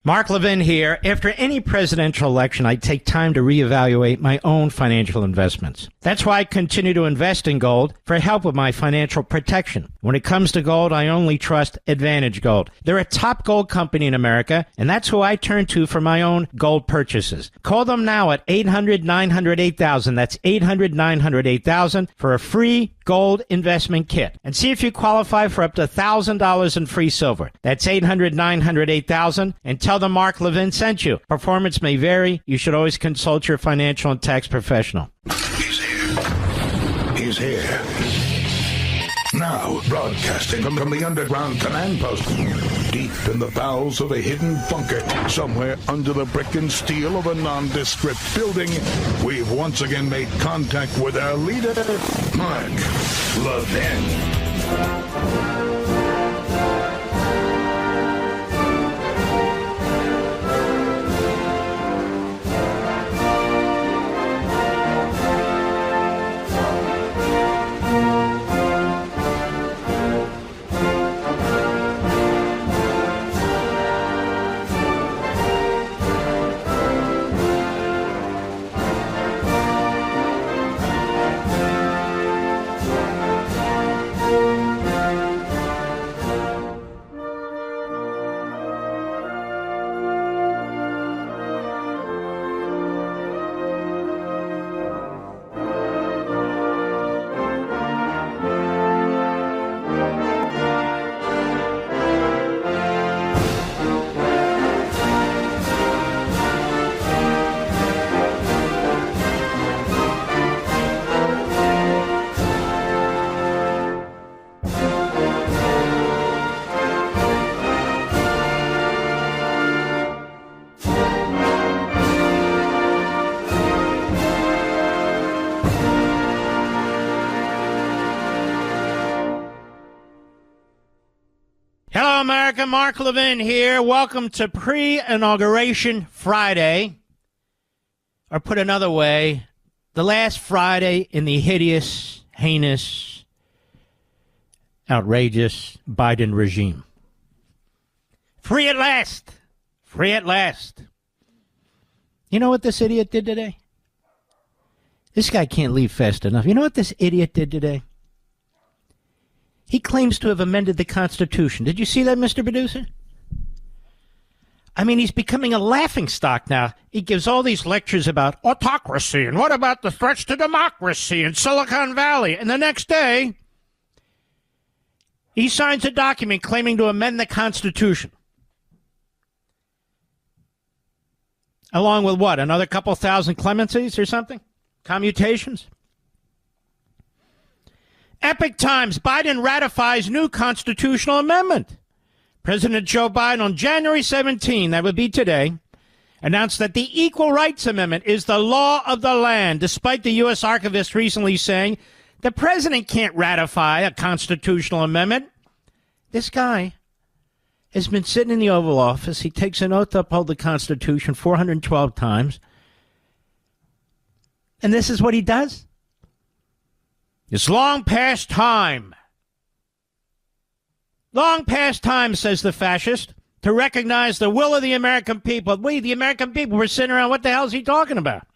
Mark Levin here. After any presidential election, I take time to reevaluate my own financial investments. That's why I continue to invest in gold for help with my financial protection. When it comes to gold, I only trust Advantage Gold. They're a top gold company in America, and that's who I turn to for my own gold purchases. Call them now at 800-900-8000. That's 800-900-8000 for a free gold investment kit. And see if you qualify for up to $1,000 in free silver. That's 800-900-8000. And tell them Mark Levin sent you. Performance may vary. You should always consult your financial and tax professional. He's here. He's here. Now, broadcasting from the underground command post, deep in the bowels of a hidden bunker, somewhere under the brick and steel of a nondescript building, we've once again made contact with our leader, Mark Levin. Hello, America. Mark Levin here. Welcome to Pre-Inauguration Friday. Or put another way, the last Friday in the hideous, heinous, outrageous Biden regime. Free at last. Free at last. You know what this idiot did today? This guy can't leave fast enough. You know what this idiot did today? He claims to have amended the Constitution. Did you see that, Mr. Producer? I mean, he's becoming a laughingstock now. He gives all these lectures about autocracy and what about the threats to democracy in Silicon Valley. And the next day, he signs a document claiming to amend the Constitution. Along with what? Another couple thousand clemencies or something? Commutations? Epic times. Biden ratifies new constitutional amendment. President Joe Biden on January 17, that would be today, announced that the Equal Rights Amendment is the law of the land, despite the U.S. archivist recently saying the president can't ratify a constitutional amendment. This guy has been sitting in the Oval Office. He takes an oath to uphold the Constitution 412 times. And this is what he does? It's long past time. Long past time, says the fascist, to recognize the will of the American people. We, the American people, were sitting around, what the hell is he talking about?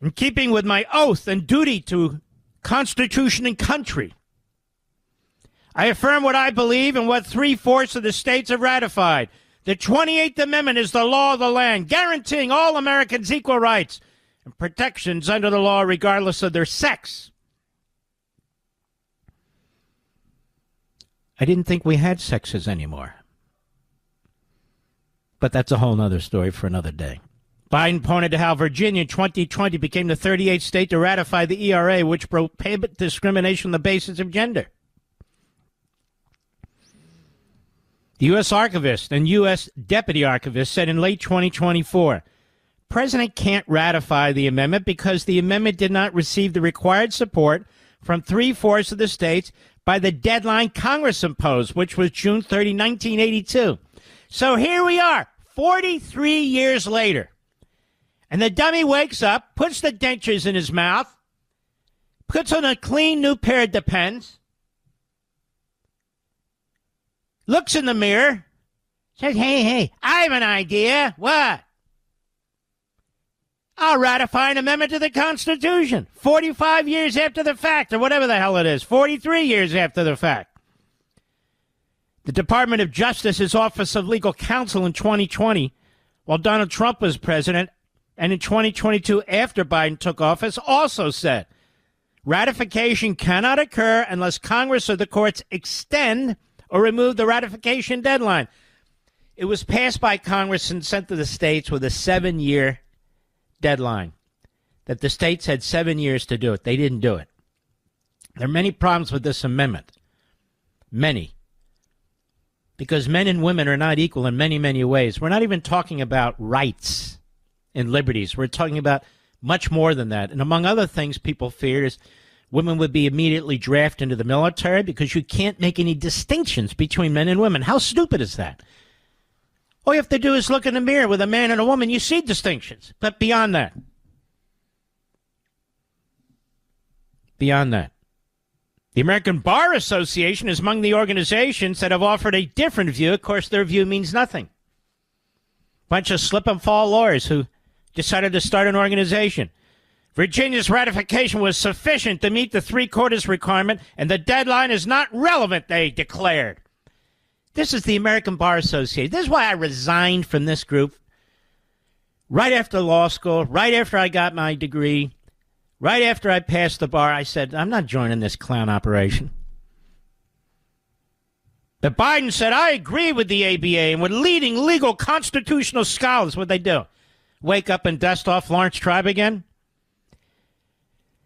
In keeping with my oath and duty to Constitution and country, I affirm what I believe and what 3/4 of the states have ratified. The 28th Amendment is the law of the land, guaranteeing all Americans equal rights and protections under the law regardless of their sex. I didn't think we had sexes anymore. But that's a whole other story for another day. Biden pointed to how Virginia in 2020 became the 38th state to ratify the ERA, which prohibits discrimination on the basis of gender. The U.S. archivist and U.S. deputy archivist said in late 2024, President can't ratify the amendment because the amendment did not receive the required support from 3/4 of the states by the deadline Congress imposed, which was June 30, 1982. So here we are, 43 years later. And the dummy wakes up, puts the dentures in his mouth, puts on a clean new pair of Depends, looks in the mirror, Said, hey, I have an idea. What? I'll ratify an amendment to the Constitution 45 years after the fact, or whatever the hell it is, 43 years after the fact. The Department of Justice's Office of Legal Counsel in 2020, while Donald Trump was president, and in 2022 after Biden took office, also said ratification cannot occur unless Congress or the courts extend or remove the ratification deadline. It was passed by Congress and sent to the states with a 7-year deadline, that the states had 7 years to do it. They didn't do it. There are many problems with this amendment. Many. Because men and women are not equal in many, many ways. We're not even talking about rights and liberties. We're talking about much more than that. And among other things people feared is women would be immediately drafted into the military because you can't make any distinctions between men and women. How stupid is that? All you have to do is look in the mirror with a man and a woman. You see distinctions. But beyond that. The American Bar Association is among the organizations that have offered a different view. Of course, their view means nothing. Bunch of slip-and-fall lawyers who decided to start an organization. Virginia's ratification was sufficient to meet the three-quarters requirement, and the deadline is not relevant, they declared. This is the American Bar Association. This is why I resigned from this group right after law school, right after I got my degree, right after I passed the bar. I said, I'm not joining this clown operation. But Biden said, I agree with the ABA, and with leading legal constitutional scholars, what'd they do? Wake up and dust off Lawrence Tribe again?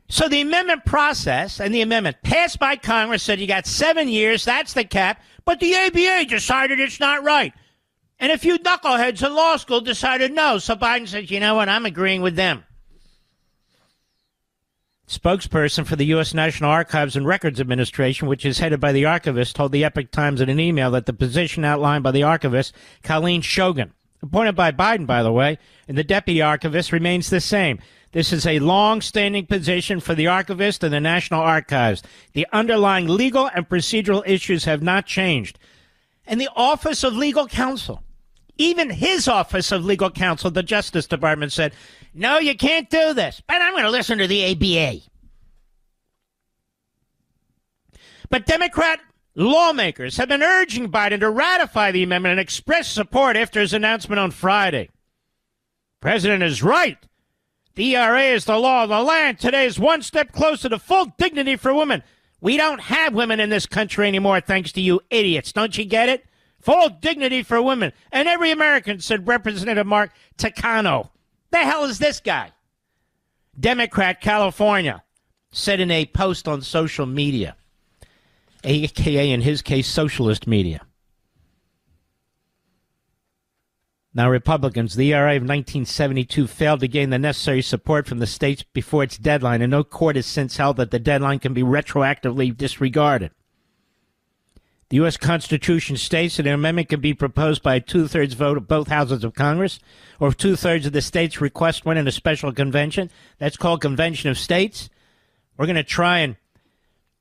So the amendment process and the amendment passed by Congress said you got 7 years, that's the cap, but the ABA decided it's not right. And a few knuckleheads in law school decided no, so Biden said, you know what, I'm agreeing with them. Spokesperson for the U.S. National Archives and Records Administration, which is headed by the archivist, told the Epoch Times in an email that the position outlined by the archivist, Colleen Shogan, appointed by Biden, by the way, and the deputy archivist, remains the same. This is a long-standing position for the archivist and the National Archives. The underlying legal and procedural issues have not changed. And the Office of Legal Counsel, even his Office of Legal Counsel, the Justice Department, said, no, you can't do this, but I'm going to listen to the ABA. But Democrat lawmakers have been urging Biden to ratify the amendment and express support after his announcement on Friday. The president is right. The ERA is the law of the land. Today is one step closer to full dignity for women. We don't have women in this country anymore, thanks to you idiots. Don't you get it? Full dignity for women. And every American, said Representative Mark Takano. The hell is this guy? Democrat, California, said in a post on social media, a.k.a. in his case, socialist media. Now, Republicans, the ERA of 1972 failed to gain the necessary support from the states before its deadline, and no court has since held that the deadline can be retroactively disregarded. The U.S. Constitution states that an amendment can be proposed by a two-thirds vote of both houses of Congress, or if two-thirds of the states request one in a special convention. That's called Convention of States. We're going to try and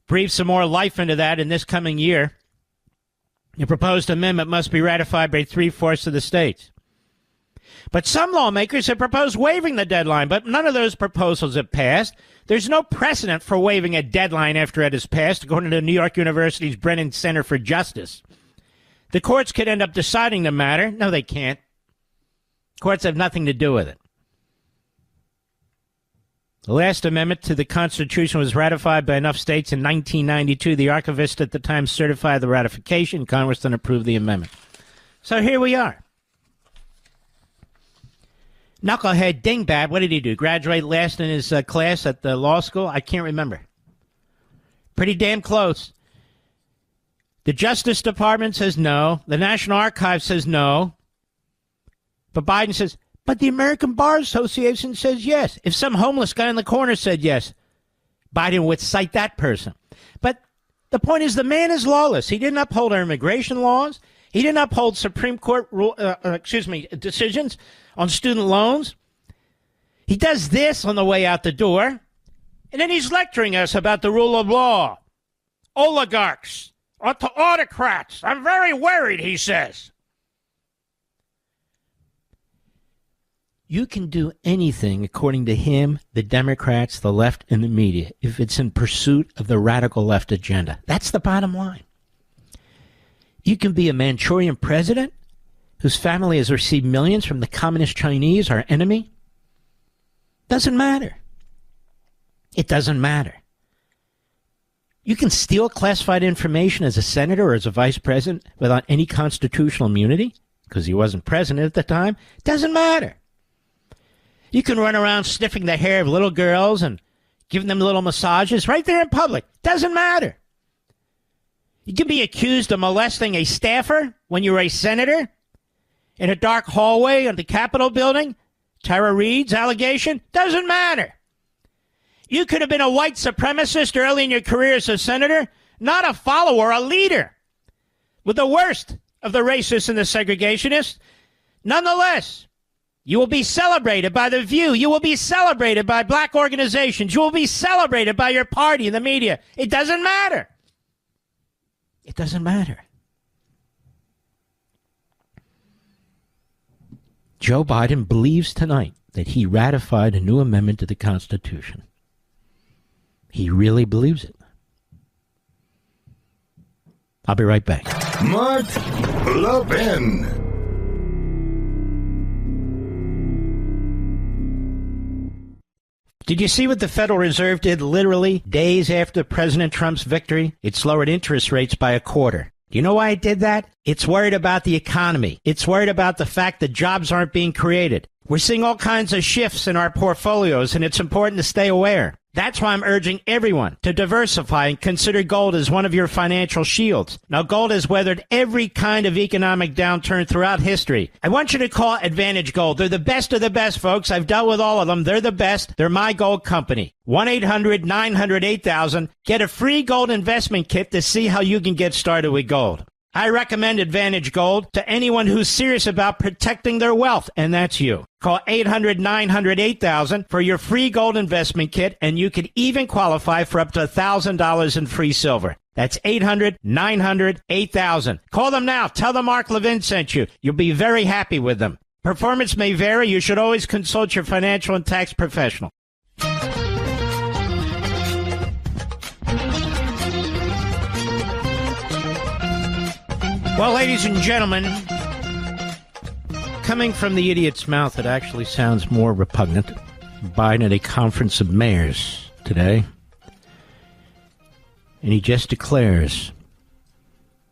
breathe some more life into that in this coming year. The proposed amendment must be ratified by three-fourths of the states. But some lawmakers have proposed waiving the deadline, but none of those proposals have passed. There's no precedent for waiving a deadline after it has passed, according to New York University's Brennan Center for Justice. The courts could end up deciding the matter. No, they can't. Courts have nothing to do with it. The last amendment to the Constitution was ratified by enough states in 1992. The archivist at the time certified the ratification. Congress then approved the amendment. So here we are. Knucklehead dingbat, what did he do? Graduate last in his class at the law school? I can't remember. Pretty damn close. The Justice Department says no. The National Archives says no. But Biden says, but the American Bar Association says yes. If some homeless guy in the corner said yes, Biden would cite that person. But the point is, the man is lawless. He didn't uphold our immigration laws. He didn't uphold Supreme Court decisions on student loans. He does this on the way out the door, and then he's lecturing us about the rule of law. Oligarchs, autocrats. I'm very worried, he says. You can do anything, according to him, the Democrats, the left, and the media, if it's in pursuit of the radical left agenda. That's the bottom line. You can be a Manchurian president whose family has received millions from the communist Chinese, our enemy. Doesn't matter. It doesn't matter. You can steal classified information as a senator or as a vice president without any constitutional immunity because he wasn't president at the time. Doesn't matter. You can run around sniffing the hair of little girls and giving them little massages right there in public. Doesn't matter. You can be accused of molesting a staffer when you were a senator in a dark hallway of the Capitol building. Tara Reid's allegation. Doesn't matter. You could have been a white supremacist early in your career as a senator, not a follower, a leader, with the worst of the racists and the segregationists. Nonetheless, you will be celebrated by The View. You will be celebrated by black organizations. You will be celebrated by your party and the media. It doesn't matter. It doesn't matter. Joe Biden believes tonight that he ratified a new amendment to the Constitution. He really believes it. I'll be right back. Mark Levin. Did you see what the Federal Reserve did literally days after President Trump's victory? It's lowered interest rates by a quarter. Do you know why it did that? It's worried about the economy. It's worried about the fact that jobs aren't being created. We're seeing all kinds of shifts in our portfolios, and it's important to stay aware. That's why I'm urging everyone to diversify and consider gold as one of your financial shields. Now, gold has weathered every kind of economic downturn throughout history. I want you to call Advantage Gold. They're the best of the best, folks. I've dealt with all of them. They're the best. They're my gold company. 1-800-900-8000. Get a free gold investment kit to see how you can get started with gold. I recommend Advantage Gold to anyone who's serious about protecting their wealth, and that's you. Call 800-900-8000 for your free gold investment kit, and you could even qualify for up to $1,000 in free silver. That's 800-900-8000. Call them now. Tell them Mark Levin sent you. You'll be very happy with them. Performance may vary. You should always consult your financial and tax professional. Well, ladies and gentlemen, coming from the idiot's mouth, it actually sounds more repugnant. Biden at a conference of mayors today, and he just declares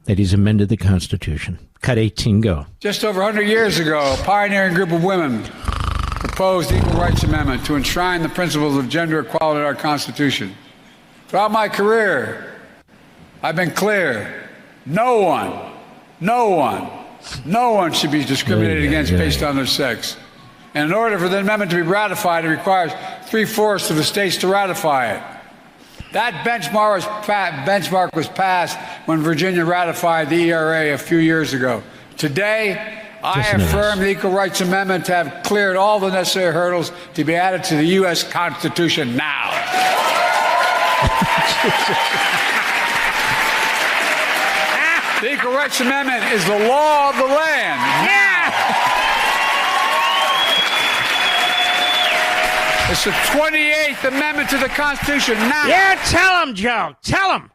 that he's amended the Constitution. Cut 18, go. Just over 100 years ago, a pioneering group of women proposed the Equal Rights Amendment to enshrine the principles of gender equality in our Constitution. Throughout my career, I've been clear, no one should be discriminated against based on their sex. And in order for the amendment to be ratified, it requires 3/4 of the states to ratify it. That benchmark was passed when Virginia ratified the ERA a few years ago. Today, I affirm the Equal Rights Amendment to have cleared all the necessary hurdles to be added to the U.S. Constitution now. The Equal Rights Amendment is the law of the land. Now. It's the 28th Amendment to the Constitution. Now. Yeah, tell them, Joe. Tell them.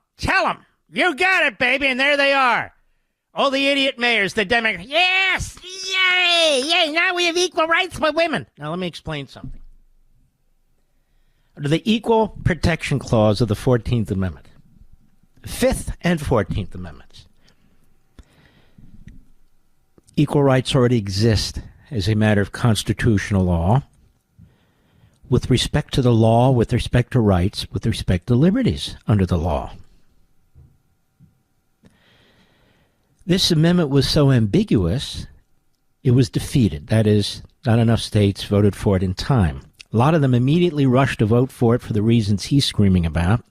You got it, baby, and there they are. All the idiot mayors, the Democrats. Yes! Yay! Now we have equal rights for women. Now let me explain something. Under the Equal Protection Clause of the 14th Amendment, 5th and 14th Amendments, equal rights already exist as a matter of constitutional law with respect to the law, with respect to rights, with respect to liberties under the law. This amendment was so ambiguous, it was defeated. That is, not enough states voted for it in time. A lot of them immediately rushed to vote for it for the reasons he's screaming about,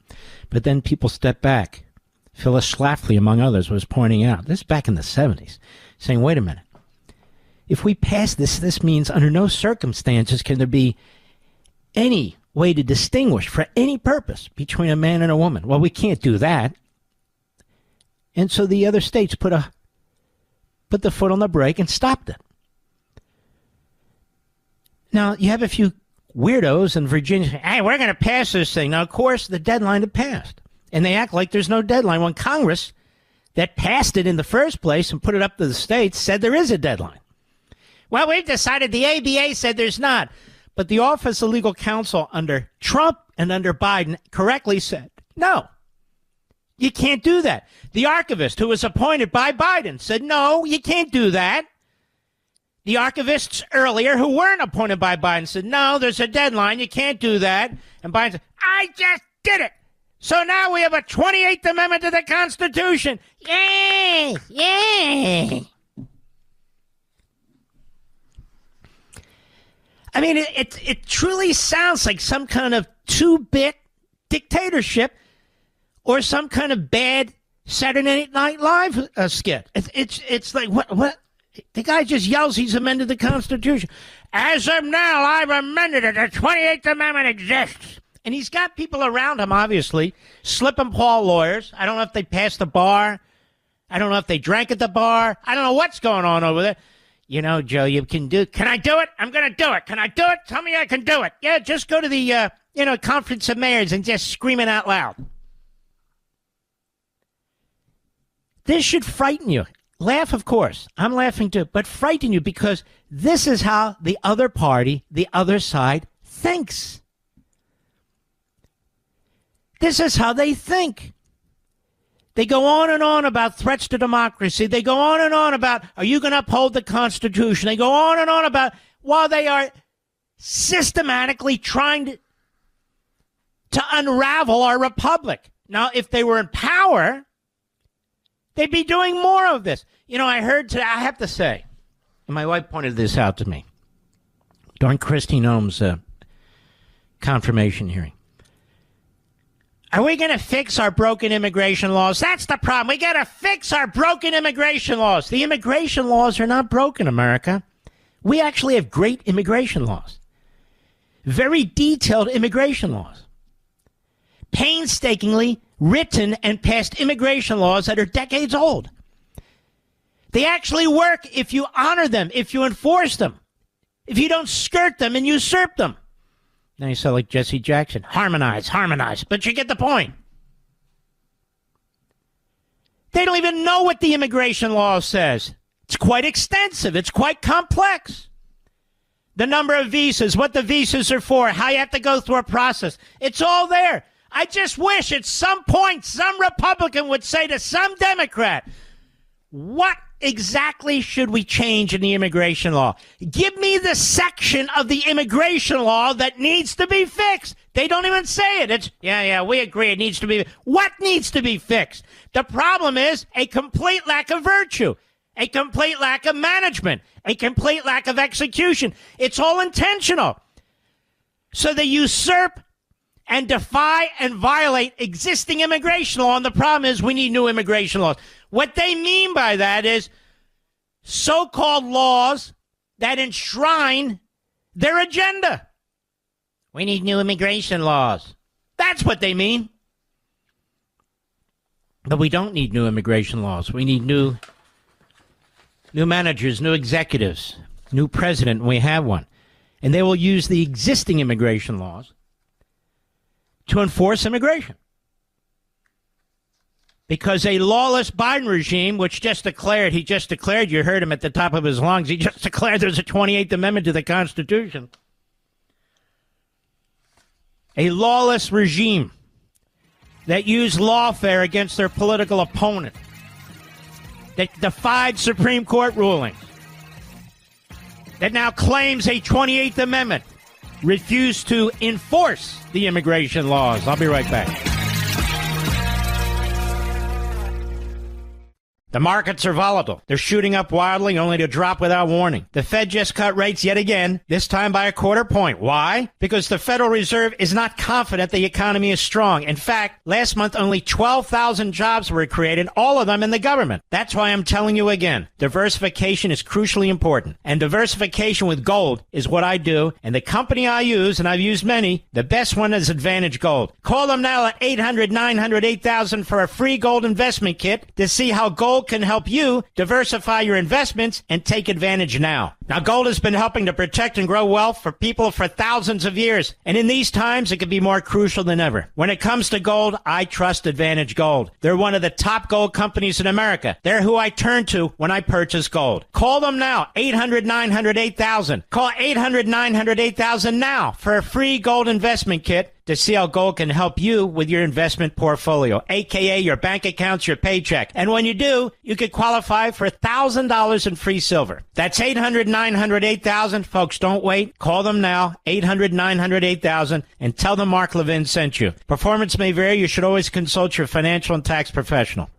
but then people stepped back. Phyllis Schlafly, among others, was pointing out, this is back in the 70s, saying, wait a minute, if we pass this means under no circumstances can there be any way to distinguish for any purpose between a man and a woman. Well, we can't do that. And so the other states put the foot on the brake and stopped it. Now, you have a few weirdos in Virginia saying, hey, we're going to pass this thing. Now, of course, the deadline had passed. And they act like there's no deadline when Congress that passed it in the first place and put it up to the states said there is a deadline. Well, we've decided the ABA said there's not. But the Office of Legal Counsel under Trump and under Biden correctly said, no, you can't do that. The archivist who was appointed by Biden said, no, you can't do that. The archivists earlier who weren't appointed by Biden said, no, there's a deadline. You can't do that. And Biden said, I just did it. So now we have a 28th Amendment to the Constitution. Yay! Yay! I mean, it truly sounds like some kind of two-bit dictatorship or some kind of bad Saturday Night Live skit. It's like, what? The guy just yells he's amended the Constitution. As of now, I've amended it. The 28th Amendment exists. And he's got people around him, obviously, slip and Paul lawyers. I don't know if they passed the bar. I don't know if they drank at the bar. I don't know what's going on over there. You know, Joe, you can do. Can I do it? I'm going to do it. Can I do it? Tell me I can do it. Yeah, just go to the, Conference of Mayors and just scream it out loud. This should frighten you. Laugh, of course. I'm laughing too. But frighten you because this is how the other party, the other side, thinks. This is how they think. They go on and on about threats to democracy. They go on and on about, are you going to uphold the Constitution? They go on and on about, while they are systematically trying to unravel our republic. Now, if they were in power, they'd be doing more of this. You know, I heard today, I have to say, and my wife pointed this out to me during Kristi Noem's confirmation hearing. Are we going to fix our broken immigration laws? That's the problem. We got to fix our broken immigration laws. The immigration laws are not broken, America. We actually have great immigration laws. Very detailed immigration laws. Painstakingly written and passed immigration laws that are decades old. They actually work if you honor them, if you enforce them, if you don't skirt them and usurp them. Now you sound like Jesse Jackson. Harmonize. But you get the point. They don't even know what the immigration law says. It's quite extensive. It's quite complex. The number of visas, what the visas are for, how you have to go through a process. It's all there. I just wish at some point some Republican would say to some Democrat, what exactly should we change in the immigration law? Give me the section of the immigration law that needs to be fixed. They don't even say it. It's, we agree it needs to be. What needs to be fixed? The problem is a complete lack of virtue, a complete lack of management, a complete lack of execution. It's all intentional. So they usurp and defy and violate existing immigration law. And the problem is we need new immigration laws. What they mean by that is so-called laws that enshrine their agenda. We need new immigration laws. That's what they mean. But we don't need new immigration laws. We need new managers, new executives, new president, and we have one. And they will use the existing immigration laws to enforce immigration. Because a lawless Biden regime, which he just declared, you heard him at the top of his lungs, he just declared there's a 28th Amendment to the Constitution. A lawless regime that used lawfare against their political opponent, that defied Supreme Court rulings, that now claims a 28th Amendment, refused to enforce the immigration laws. I'll be right back. The markets are volatile. They're shooting up wildly only to drop without warning. The Fed just cut rates yet again, this time by a quarter point. Why? Because the Federal Reserve is not confident the economy is strong. In fact, last month only 12,000 jobs were created, all of them in the government. That's why I'm telling you again, diversification is crucially important. And diversification with gold is what I do. And the company I use, and I've used many, the best one is Advantage Gold. Call them now at 800-900-8000 for a free gold investment kit to see how gold gold can help you diversify your investments and take advantage now. Now, gold has been helping to protect and grow wealth for people for thousands of years. And in these times, it can be more crucial than ever. When it comes to gold, I trust Advantage Gold. They're one of the top gold companies in America. They're who I turn to when I purchase gold. Call them now, 800-900-8000. Call 800-900-8000 now for a free gold investment kit to see how gold can help you with your investment portfolio, a.k.a. your bank accounts, your paycheck. And when you do, you could qualify for $1,000 in free silver. That's 800-900-8000. Folks, don't wait. Call them now, 800-900-8000, and tell them Mark Levin sent you. Performance may vary. You should always consult your financial and tax professional.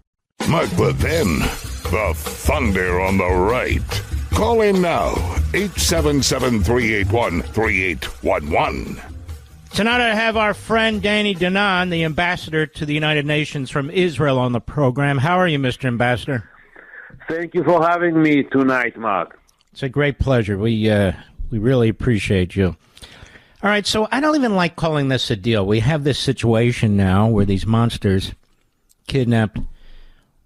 Mark Levin, the thunder on the right. Call him now, 877-381-3811. Tonight I have our friend Danny Danon, the ambassador to the United Nations from Israel, on the program. How are you, Mr. Ambassador? Thank you for having me tonight, Mark. It's a great pleasure. We really appreciate you. All right, so I don't even like calling this a deal. We have this situation now where these monsters kidnapped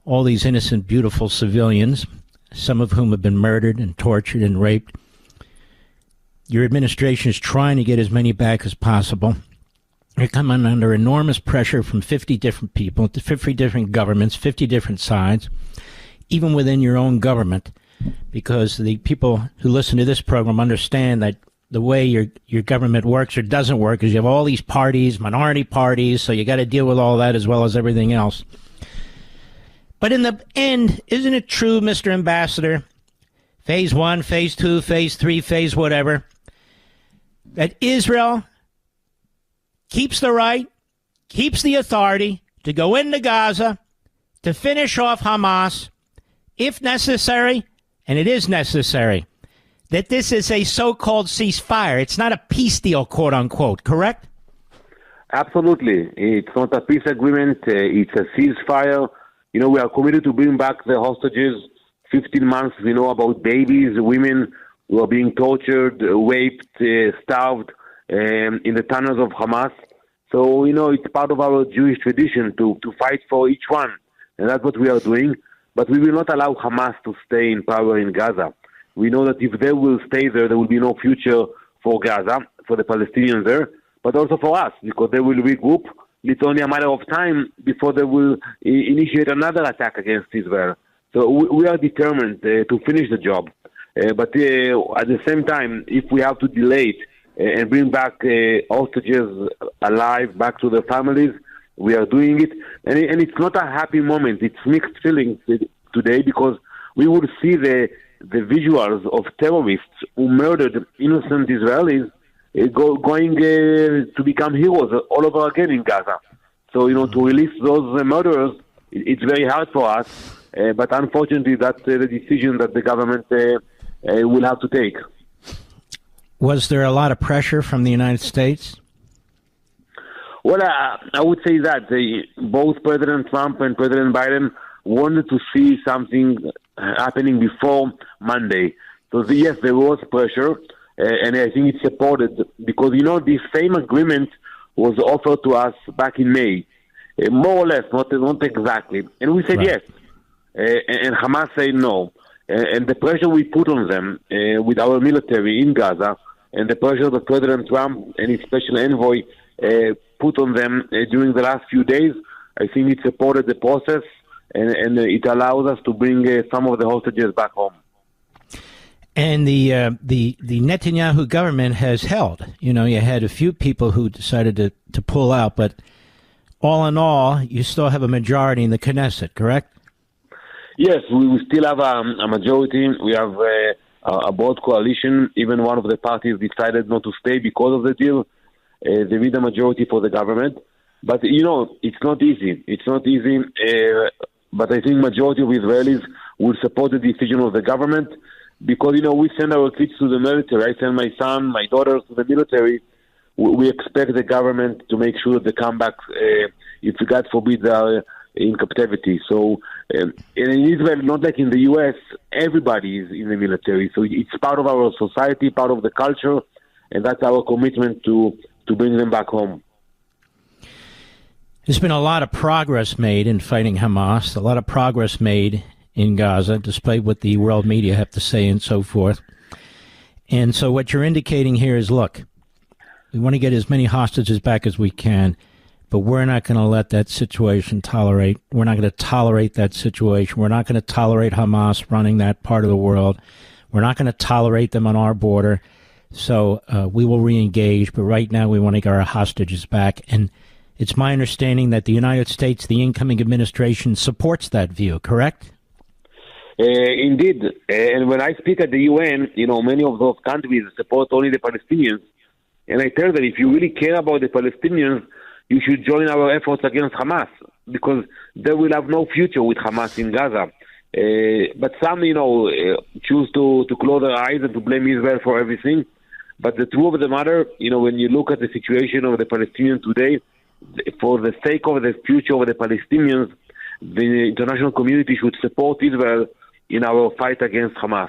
all these innocent, beautiful civilians, some of whom have been murdered and tortured and raped. Your administration is trying to get as many back as possible. You're coming under enormous pressure from 50 different people, 50 different governments, 50 different sides, even within your own government, because the people who listen to this program understand that the way your government works or doesn't work is you have all these parties, minority parties, so you got to deal with all that as well as everything else. But in the end, isn't it true, Mr. Ambassador, phase 1, phase 2, phase 3, phase whatever, that Israel keeps the right, keeps the authority to go into Gaza, to finish off Hamas, if necessary, and it is necessary, that this is a so-called ceasefire. It's not a peace deal, quote-unquote, correct? Absolutely. It's not a peace agreement. It's a ceasefire. You know, we are committed to bring back the hostages. 15 months, we know about babies, women who are being tortured, raped, starved in the tunnels of Hamas. So, you know, it's part of our Jewish tradition to fight for each one. And that's what we are doing. But we will not allow Hamas to stay in power in Gaza. We know that if they will stay there, there will be no future for Gaza, for the Palestinians there, but also for us, because they will regroup. It's only a matter of time before they will initiate another attack against Israel. So we are determined to finish the job. But at the same time, if we have to delay it and bring back hostages alive back to their families, we are doing it. And it's not a happy moment. It's mixed feelings today, because we would see the visuals of terrorists who murdered innocent Israelis going to become heroes all over again in Gaza. So, you know, to release those murderers, it's very hard for us. But unfortunately, that's the decision that the government will have to take. Was there a lot of pressure from the United States? Well, I would say that both President Trump and President Biden wanted to see something happening before Monday. So, yes, there was pressure, and I think it's supported because, you know, the same agreement was offered to us back in May, more or less, not exactly. And we said yes. And Hamas said no. And the pressure we put on them with our military in Gaza, and the pressure that President Trump and his special envoy put on them during the last few days, I think it supported the process, and it allows us to bring some of the hostages back home. And the Netanyahu government has held. You know, you had a few people who decided to pull out, but all in all, you still have a majority in the Knesset, correct? Yes, we still have a majority. We have a broad coalition. Even one of the parties decided not to stay because of the deal. There is a majority for the government. But, you know, it's not easy. It's not easy. But I think majority of Israelis will support the decision of the government because, you know, we send our kids to the military. I send my son, my daughters to the military. We expect the government to make sure that they come back, if God forbid, they are in captivity. So in Israel, not like in the U.S., everybody is in the military. So it's part of our society, part of the culture, and that's our commitment to bring them back home. There's been a lot of progress made in fighting Hamas, a lot of progress made in Gaza, despite what the world media have to say and so forth. And so what you're indicating here is, look, we want to get as many hostages back as we can, but we're not going to let that situation tolerate. We're not going to tolerate that situation. We're not going to tolerate Hamas running that part of the world. We're not going to tolerate them on our border. So we will reengage, but right now we want to get our hostages back. And it's my understanding that the United States, the incoming administration, supports that view, correct? Indeed. And when I speak at the UN, many of those countries support only the Palestinians. And I tell them, if you really care about the Palestinians, you should join our efforts against Hamas, because they will have no future with Hamas in Gaza. But some, choose to close their eyes and to blame Israel for everything. But the truth of the matter, when you look at the situation of the Palestinians today, for the sake of the future of the Palestinians, the international community should support Israel in our fight against Hamas.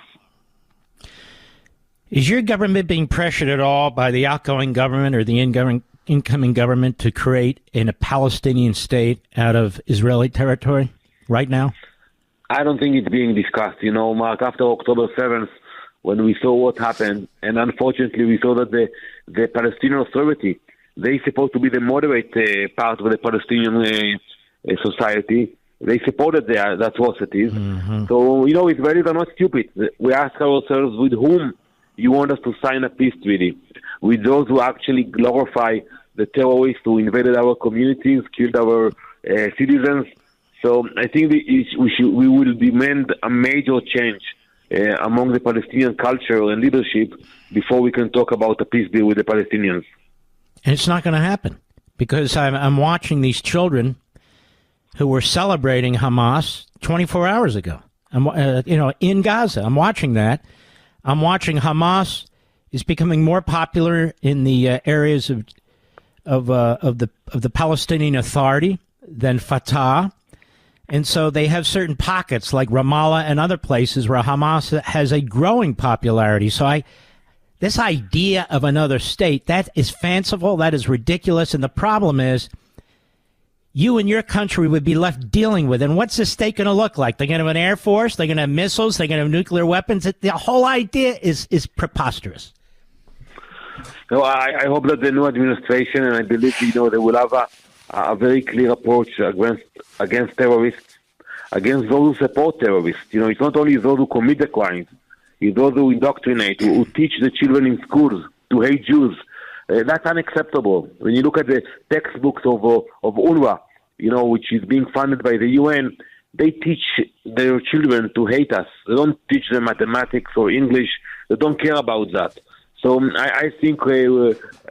Is your government being pressured at all by the outgoing government or the incoming government to create a Palestinian state out of Israeli territory right now? I don't think it's being discussed. Mark, after October 7th, when we saw what happened, and unfortunately we saw that the Palestinian Authority, they supposed to be the moderate part of the Palestinian society. They supported the atrocities. Mm-hmm. So, Israelis are not stupid. We ask ourselves, with whom you want us to sign a peace treaty? With those who actually glorify the terrorists who invaded our communities, killed our citizens. So I think we will demand a major change among the Palestinian culture and leadership before we can talk about a peace deal with the Palestinians. And it's not going to happen, because I'm watching these children who were celebrating Hamas 24 hours ago. In Gaza, I'm watching that. I'm watching Hamas is becoming more popular in the areas of the Palestinian Authority than Fatah. And so they have certain pockets like Ramallah and other places where Hamas has a growing popularity. So this idea of another state, that is fanciful, that is ridiculous. And the problem is, you and your country would be left dealing with. And what's this state going to look like? They're going to have an air force, they're going to have missiles, they're going to have nuclear weapons. The whole idea is preposterous. No, I hope that the new administration, and I believe they will have a very clear approach against terrorists, against those who support terrorists. It's not only those who commit the crimes, it's those who indoctrinate, who teach the children in schools to hate Jews. That's unacceptable. When you look at the textbooks of UNRWA, which is being funded by the UN, they teach their children to hate us. They don't teach them mathematics or English. They don't care about that. So I think,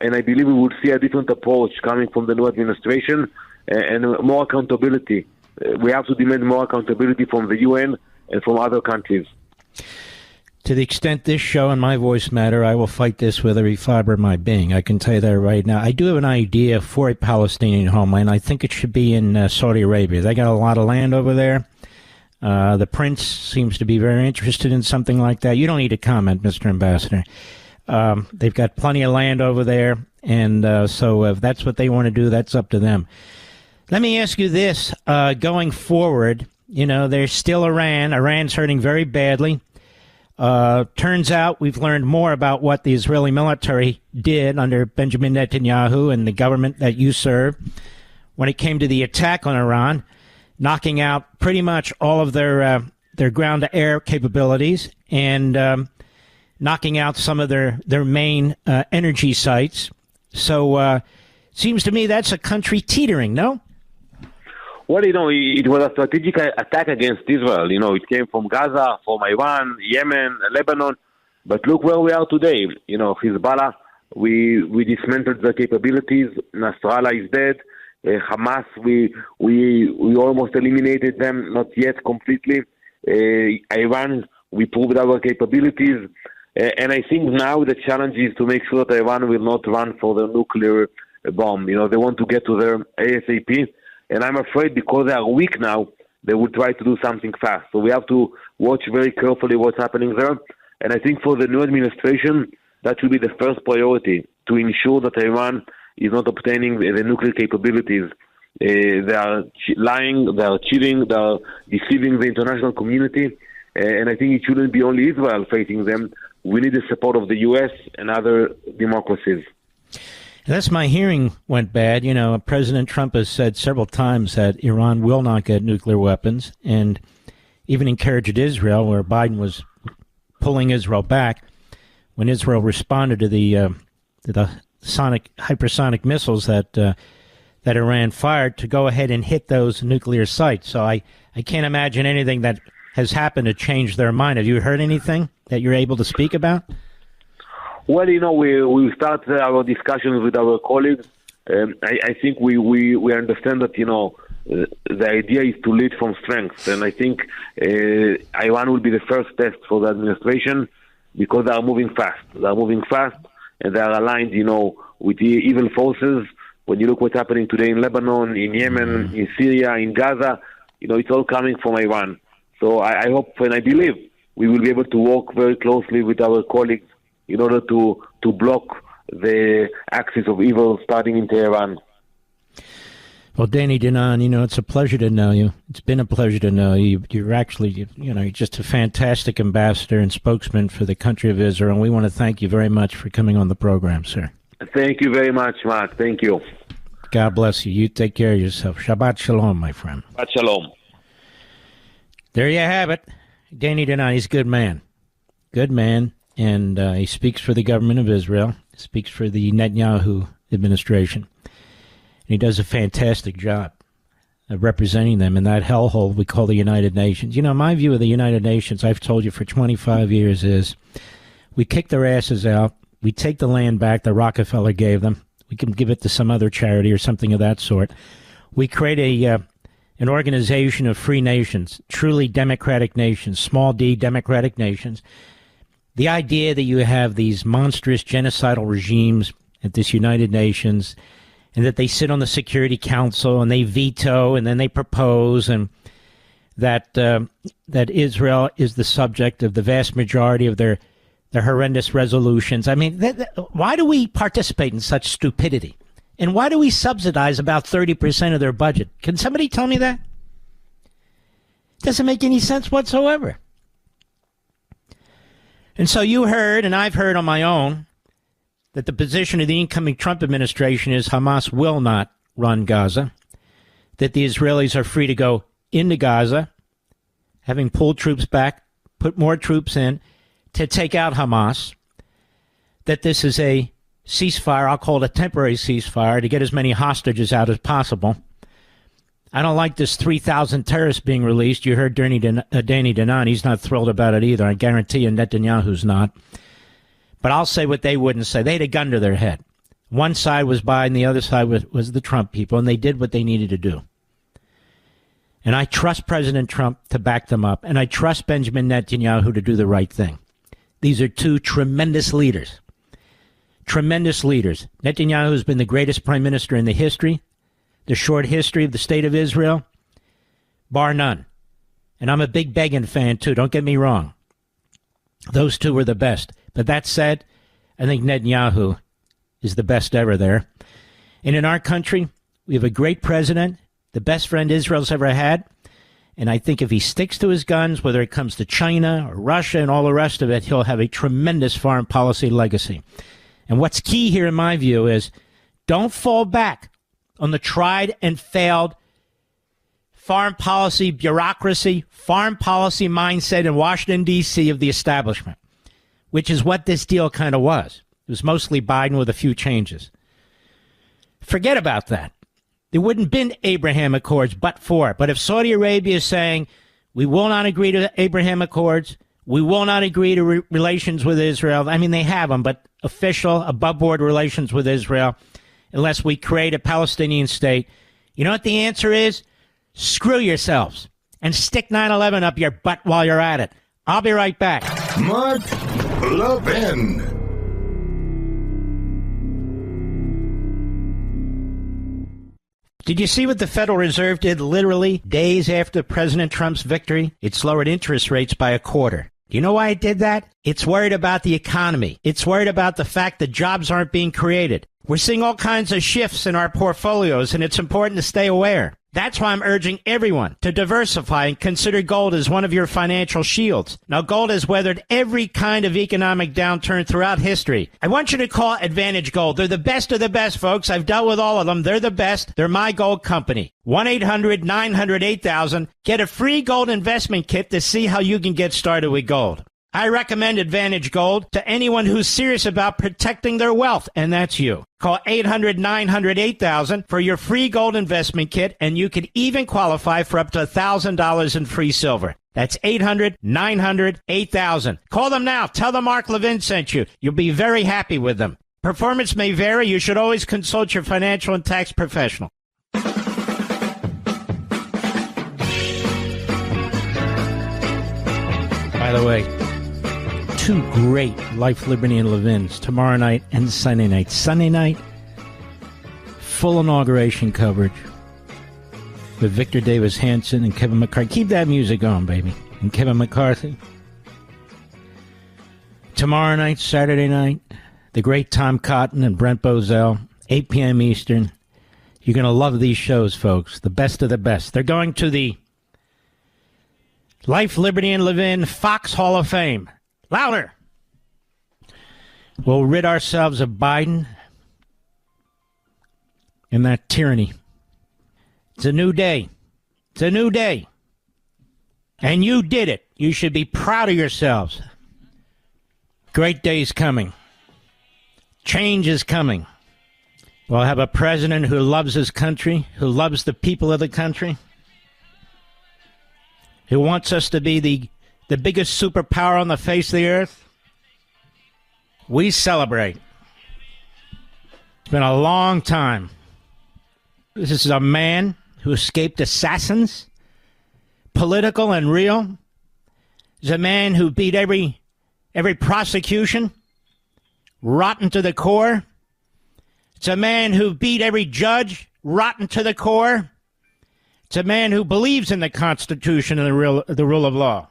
and I believe we will see a different approach coming from the new administration and more accountability. We have to demand more accountability from the UN and from other countries. To the extent this show and my voice matter, I will fight this with every fiber of my being. I can tell you that right now. I do have an idea for a Palestinian homeland. I think it should be in Saudi Arabia. They got a lot of land over there. The prince seems to be very interested in something like that. You don't need to comment, Mr. Ambassador. They've got plenty of land over there, and so if that's what they want to do, that's up to them. Let me ask you this. Going forward, there's still Iran. Iran's hurting very badly. Turns out we've learned more about what the Israeli military did under Benjamin Netanyahu and the government that you serve when it came to the attack on Iran, knocking out pretty much all of their ground-to-air capabilities and knocking out some of their main energy sites. So seems to me that's a country teetering, no? Well, it was a strategic attack against Israel. It came from Gaza, from Iran, Yemen, Lebanon. But look where we are today. Hezbollah, we dismantled their capabilities. Nasrallah is dead. Hamas, we almost eliminated them, not yet completely. Iran, we proved our capabilities. And I think now the challenge is to make sure that Iran will not run for the nuclear bomb. They want to get to their ASAP. And I'm afraid because they are weak now, they will try to do something fast. So we have to watch very carefully what's happening there. And I think for the new administration, that should be the first priority, to ensure that Iran is not obtaining the nuclear capabilities. They are lying, they are cheating, they are deceiving the international community. And I think it shouldn't be only Israel facing them. We need the support of the U.S. and other democracies. That's my hearing went bad. You know, President Trump has said several times that Iran will not get nuclear weapons, and even encouraged Israel, where Biden was pulling Israel back, when Israel responded to the hypersonic missiles that Iran fired, to go ahead and hit those nuclear sites. So I can't imagine anything that has happened to change their mind. Have you heard anything that you're able to speak about? Well, you know, we start our discussions with our colleagues. I think we understand that, you know, the idea is to lead from strength. And I think Iran will be the first test for the administration because they are moving fast. They are moving fast and they are aligned, you know, with the evil forces. When you look what's happening today in Lebanon, in Yemen, in Syria, in Gaza, you know, it's all coming from Iran. So I hope and I believe we will be able to work very closely with our colleagues in order to block the axis of evil starting in Tehran. Well, Danny Danon, you know, it's a pleasure to know you. It's been a pleasure to know you. You're actually, you know, you're just a fantastic ambassador and spokesman for the country of Israel, and we want to thank you very much for coming on the program, sir. Thank you very much, Mark. Thank you. God bless you. You take care of yourself. Shabbat shalom, my friend. Shabbat shalom. There you have it. Danny Danon, he's a good man. Good man. And he speaks for the government of Israel, speaks for the Netanyahu administration. And he does a fantastic job of representing them in that hellhole we call the United Nations. You know, my view of the United Nations, I've told you for 25 years, is we kick their asses out. We take the land back that Rockefeller gave them. We can give it to some other charity or something of that sort. We create an organization of free nations, truly democratic nations, small d democratic nations. The idea that you have these monstrous genocidal regimes at this United Nations and that they sit on the Security Council and they veto and then they propose, and that Israel is the subject of the vast majority of their horrendous resolutions. I mean, why do we participate in such stupidity? And why do we subsidize about 30% of their budget? Can somebody tell me that? It doesn't make any sense whatsoever. And so you heard, and I've heard on my own, that the position of the incoming Trump administration is Hamas will not run Gaza, that the Israelis are free to go into Gaza, having pulled troops back, put more troops in to take out Hamas, that this is a ceasefire, I'll call it a temporary ceasefire, to get as many hostages out as possible. I don't like this 3,000 terrorists being released. You heard Danny Danon. He's not thrilled about it either. I guarantee you Netanyahu's not. But I'll say what they wouldn't say. They had a gun to their head. One side was Biden, the other side was the Trump people, and they did what they needed to do. And I trust President Trump to back them up, and I trust Benjamin Netanyahu to do the right thing. These are two tremendous leaders. Tremendous leaders. Netanyahu has been the greatest prime minister in the short history of the state of Israel, bar none. And I'm a big Begin fan, too. Don't get me wrong. Those two were the best. But that said, I think Netanyahu is the best ever there. And in our country, we have a great president, the best friend Israel's ever had. And I think if he sticks to his guns, whether it comes to China or Russia and all the rest of it, he'll have a tremendous foreign policy legacy. And what's key here, in my view, is don't fall back on the tried and failed foreign policy bureaucracy, foreign policy mindset in Washington, D.C. of the establishment, which is what this deal kind of was. It was mostly Biden with a few changes. Forget about that. There wouldn't have been Abraham Accords but for it. But if Saudi Arabia is saying, we will not agree to Abraham Accords, we will not agree to relations with Israel. I mean, they have them, but official, above-board relations with Israel, unless we create a Palestinian state. You know what the answer is? Screw yourselves and stick 9/11 up your butt while you're at it. I'll be right back. Mark Levin. Did you see what the Federal Reserve did literally days after President Trump's victory? It's lowered interest rates by a quarter. Do you know why it did that? It's worried about the economy. It's worried about the fact that jobs aren't being created. We're seeing all kinds of shifts in our portfolios, and it's important to stay aware. That's why I'm urging everyone to diversify and consider gold as one of your financial shields. Now, gold has weathered every kind of economic downturn throughout history. I want you to call Advantage Gold. They're the best of the best, folks. I've dealt with all of them. They're the best. They're my gold company. 1-800-900-8000. Get a free gold investment kit to see how you can get started with gold. I recommend Advantage Gold to anyone who's serious about protecting their wealth, and that's you. Call 800-900-8000 for your free gold investment kit, and you can even qualify for up to $1,000 in free silver. That's 800-900-8000. Call them now. Tell them Mark Levin sent you. You'll be very happy with them. Performance may vary. You should always consult your financial and tax professional. By the way, two great Life, Liberty, and Levins tomorrow night and Sunday night. Sunday night, full inauguration coverage with Victor Davis Hanson and Kevin McCarthy. Keep that music on, baby. And Kevin McCarthy. Tomorrow night, Saturday night, the great Tom Cotton and Brent Bozell, 8 p.m. Eastern. You're going to love these shows, folks. The best of the best. They're going to the Life, Liberty, and Levin Fox Hall of Fame. Louder. We'll rid ourselves of Biden and that tyranny. It's a new day. It's a new day. And you did it. You should be proud of yourselves. Great days coming. Change is coming. We'll have a president who loves his country, who loves the people of the country, who wants us to be the biggest superpower on the face of the earth. We celebrate. It's been a long time. This is a man who escaped assassins, political and real. He's a man who beat every prosecution, rotten to the core. It's a man who beat every judge, rotten to the core. It's a man who believes in the Constitution and the rule of law.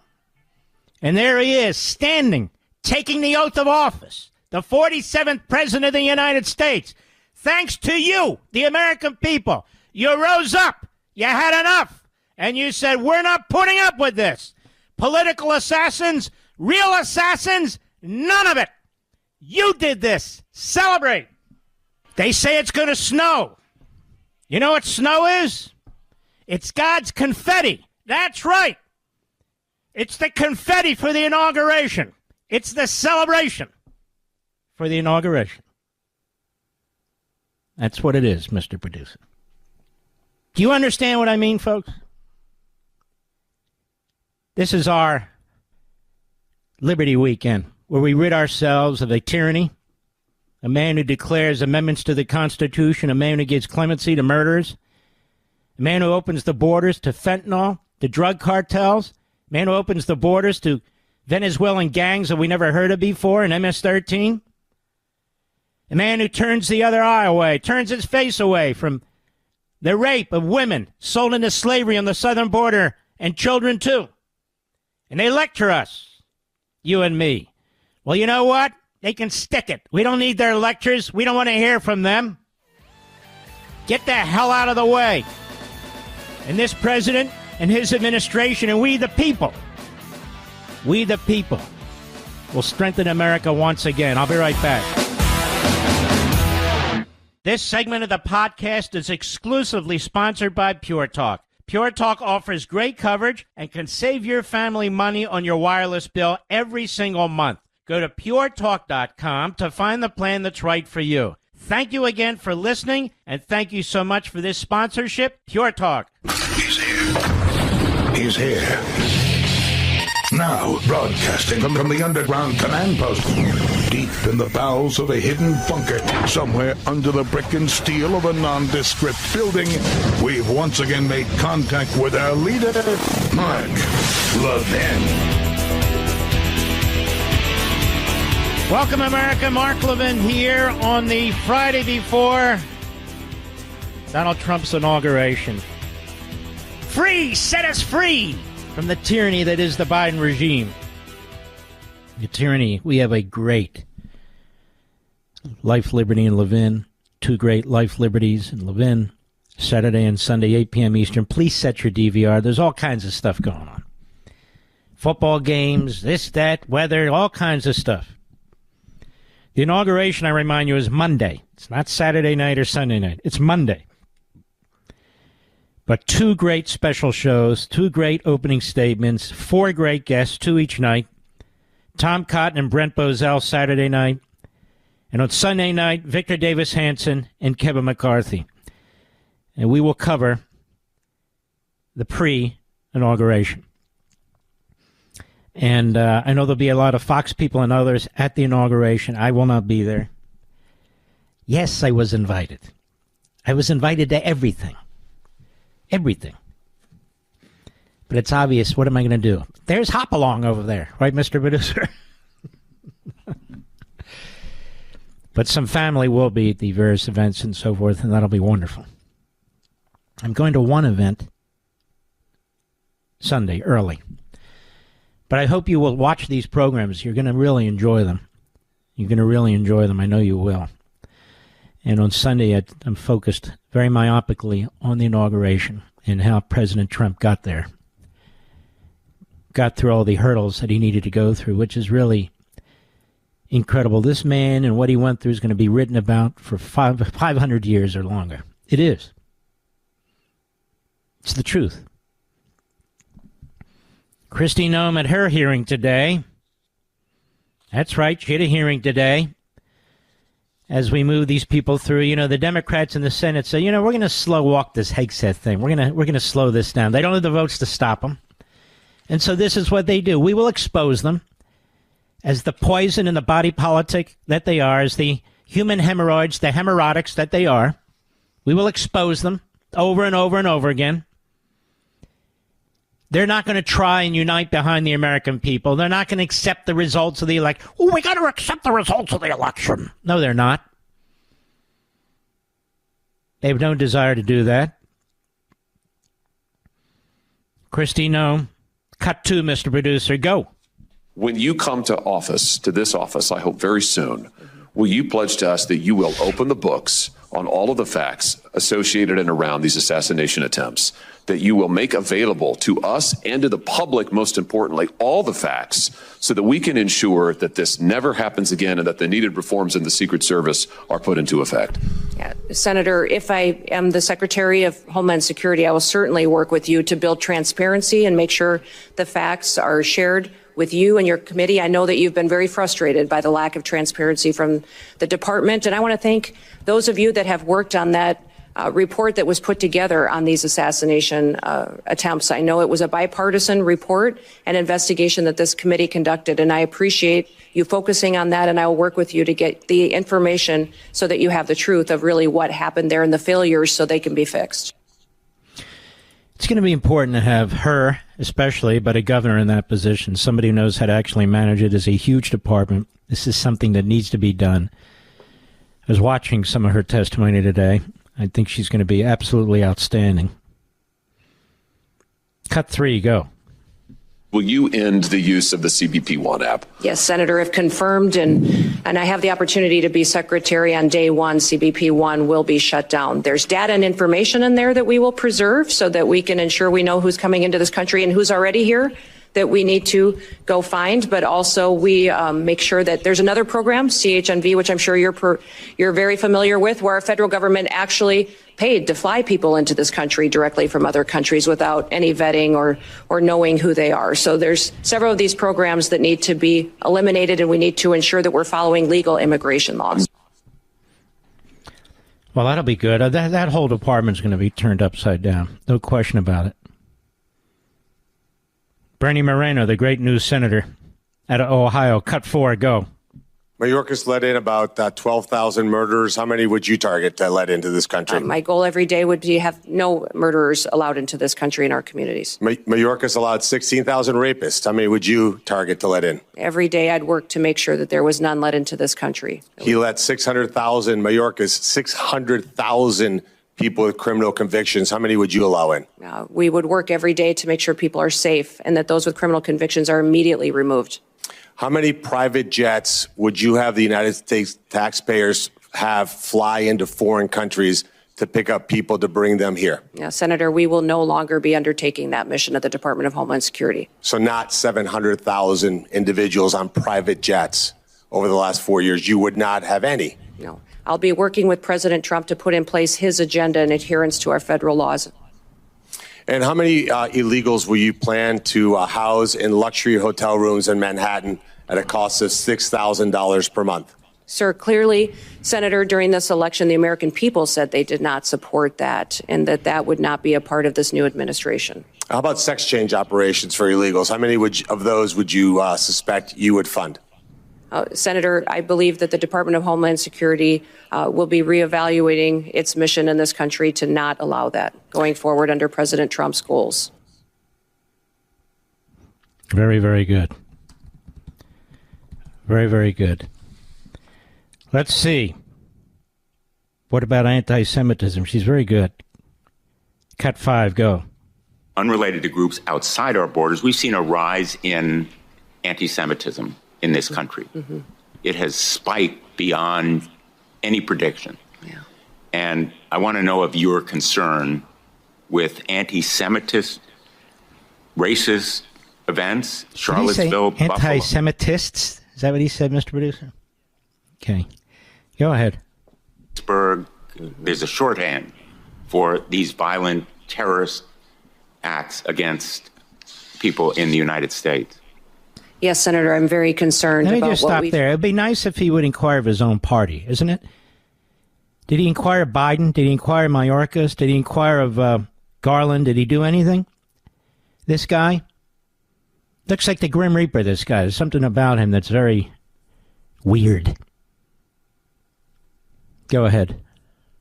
And there he is, standing, taking the oath of office, the 47th President of the United States. Thanks to you, the American people. You rose up. You had enough. And you said, we're not putting up with this. Political assassins, real assassins, none of it. You did this. Celebrate. They say it's going to snow. You know what snow is? It's God's confetti. That's right. It's the confetti for the inauguration. It's the celebration for the inauguration. That's what it is, Mr. Producer. Do you understand what I mean, folks? This is our Liberty Weekend, where we rid ourselves of a tyranny, a man who declares amendments to the Constitution, a man who gives clemency to murderers, a man who opens the borders to fentanyl, to drug cartels, a man who opens the borders to Venezuelan gangs that we never heard of before in MS-13, a man who turns the other eye away, turns his face away from the rape of women sold into slavery on the southern border, and children too. And they lecture us, you and me. Well, you know what? They can stick it. We don't need their lectures. We don't want to hear from them. Get the hell out of the way. And this president and his administration and we the people will strengthen America once again. I'll be right back. This segment of the podcast is exclusively sponsored by Pure Talk. Pure Talk offers great coverage and can save your family money on your wireless bill every single month. Go to puretalk.com to find the plan that's right for you. Thank you again for listening, and thank you so much for this sponsorship, Pure Talk. He's here. He's here. Now, broadcasting from the underground command post, deep in the bowels of a hidden bunker, somewhere under the brick and steel of a nondescript building, we've once again made contact with our leader, Mark Levin. Welcome, America. Mark Levin here on the Friday before Donald Trump's inauguration. Free! Set us free from the tyranny that is the Biden regime. The tyranny. We have a great Life, Liberty, and Levin two great life liberties in Levin, Saturday and Sunday, 8 p.m. Eastern. Please set your DVR. There's all kinds of stuff going on. Football games, this, that, weather, all kinds of stuff. The inauguration, I remind you, is Monday. It's not Saturday night or Sunday night. It's Monday. But two great special shows, two great opening statements, four great guests, two each night. Tom Cotton and Brent Bozell Saturday night. And on Sunday night, Victor Davis Hanson and Kevin McCarthy. And we will cover the pre-inauguration. And I know there'll be a lot of Fox people and others at the inauguration. I will not be there. Yes, I was invited. I was invited to everything. Everything. But it's obvious, what am I going to do? There's Hopalong over there, right, Mr. Producer? But some family will be at the various events and so forth, and that'll be wonderful. I'm going to one event Sunday, early. But I hope you will watch these programs. You're going to really enjoy them. You're going to really enjoy them. I know you will. And on Sunday, I'm focused very myopically on the inauguration and how President Trump got there. Got through all the hurdles that he needed to go through, which is really incredible. This man and what he went through is going to be written about for 500 years or longer. It is. It's the truth. Kristi Noem at her hearing today. That's right, she had a hearing today. As we move these people through, you know, the Democrats in the Senate say, you know, we're going to slow walk this Hegseth thing. We're going to slow this down. They don't have the votes to stop them. And so this is what they do. We will expose them as the poison in the body politic that they are, as the human hemorrhoids, the hemorrhoidics that they are. We will expose them over and over and over again. They're not going to try and unite behind the American people. They're not going to accept the results of the election. Oh, we got to accept the results of the election. No, they're not. They have no desire to do that. Kristi Noem, cut two, Mr. Producer, go. When you come to office, to this office, I hope very soon, will you pledge to us that you will open the books on all of the facts associated and around these assassination attempts, that you will make available to us and to the public, most importantly, all the facts so that we can ensure that this never happens again and that the needed reforms in the Secret Service are put into effect? Yeah, Senator, if I am the Secretary of Homeland Security, I will certainly work with you to build transparency and make sure the facts are shared with you and your committee. I know that you've been very frustrated by the lack of transparency from the department, and I want to thank those of you that have worked on that report that was put together on these assassination attempts. I know it was a bipartisan report and investigation that this committee conducted, and I appreciate you focusing on that, and I will work with you to get the information so that you have the truth of really what happened there and the failures so they can be fixed. It's going to be important to have her, especially, but a governor in that position, somebody who knows how to actually manage it. Is a huge department. This is something that needs to be done. I was watching some of her testimony today. I think she's going to be absolutely outstanding. Cut three, go. Will you end the use of the CBP-1 app? Yes, Senator, if confirmed, and I have the opportunity to be secretary on day one, CBP-1 will be shut down. There's data and information in there that we will preserve so that we can ensure we know who's coming into this country and who's already here that we need to go find, but also we make sure that there's another program, CHNV, which I'm sure you're very familiar with, where our federal government actually paid to fly people into this country directly from other countries without any vetting or knowing who they are. So there's several of these programs that need to be eliminated, and we need to ensure that we're following legal immigration laws. Well, that'll be good. That whole department's going to be turned upside down. No question about it. Bernie Moreno, the great new senator out of Ohio. Cut four, go. Mayorkas let in about 12,000 murderers. How many would you target to let into this country? My goal every day would be to have no murderers allowed into this country and our communities. Mayorkas allowed 16,000 rapists. How many would you target to let in? Every day I'd work to make sure that there was none let into this country. He let 600,000, Mayorkas, 600,000 people with criminal convictions. How many would you allow in? We would work every day to make sure people are safe and that those with criminal convictions are immediately removed. How many private jets would you have the United States taxpayers have fly into foreign countries to pick up people to bring them here? Yeah, Senator, we will no longer be undertaking that mission at the Department of Homeland Security. So not 700,000 individuals on private jets over the last 4 years. You would not have any. No. I'll be working with President Trump to put in place his agenda in adherence to our federal laws. And how many illegals will you plan to house in luxury hotel rooms in Manhattan at a cost of $6,000 per month? Sir, clearly, Senator, during this election, the American people said they did not support that and that would not be a part of this new administration. How about sex change operations for illegals? How many of those would you suspect you would fund? Senator, I believe that the Department of Homeland Security will be reevaluating its mission in this country to not allow that going forward under President Trump's goals. Very, very good. Very, very good. Let's see. What about anti-Semitism? She's very good. Cut 5, go. Unrelated to groups outside our borders, we've seen a rise in anti-Semitism in this country. Mm-hmm. It has spiked beyond any prediction. Yeah. And I want to know of your concern with anti-Semitist, racist events, Charlottesville, Buffalo. Anti-Semitists? Is that what he said, Mr. Producer? Okay. Go ahead. There's a shorthand for these violent terrorist acts against people in the United States. Yes, Senator, I'm very concerned about what Let me just stop there. It would be nice if he would inquire of his own party, isn't it? Did he inquire of Biden? Did he inquire of Mayorkas? Did he inquire of Garland? Did he do anything? This guy? Looks like the Grim Reaper, this guy. There's something about him that's very weird. Go ahead.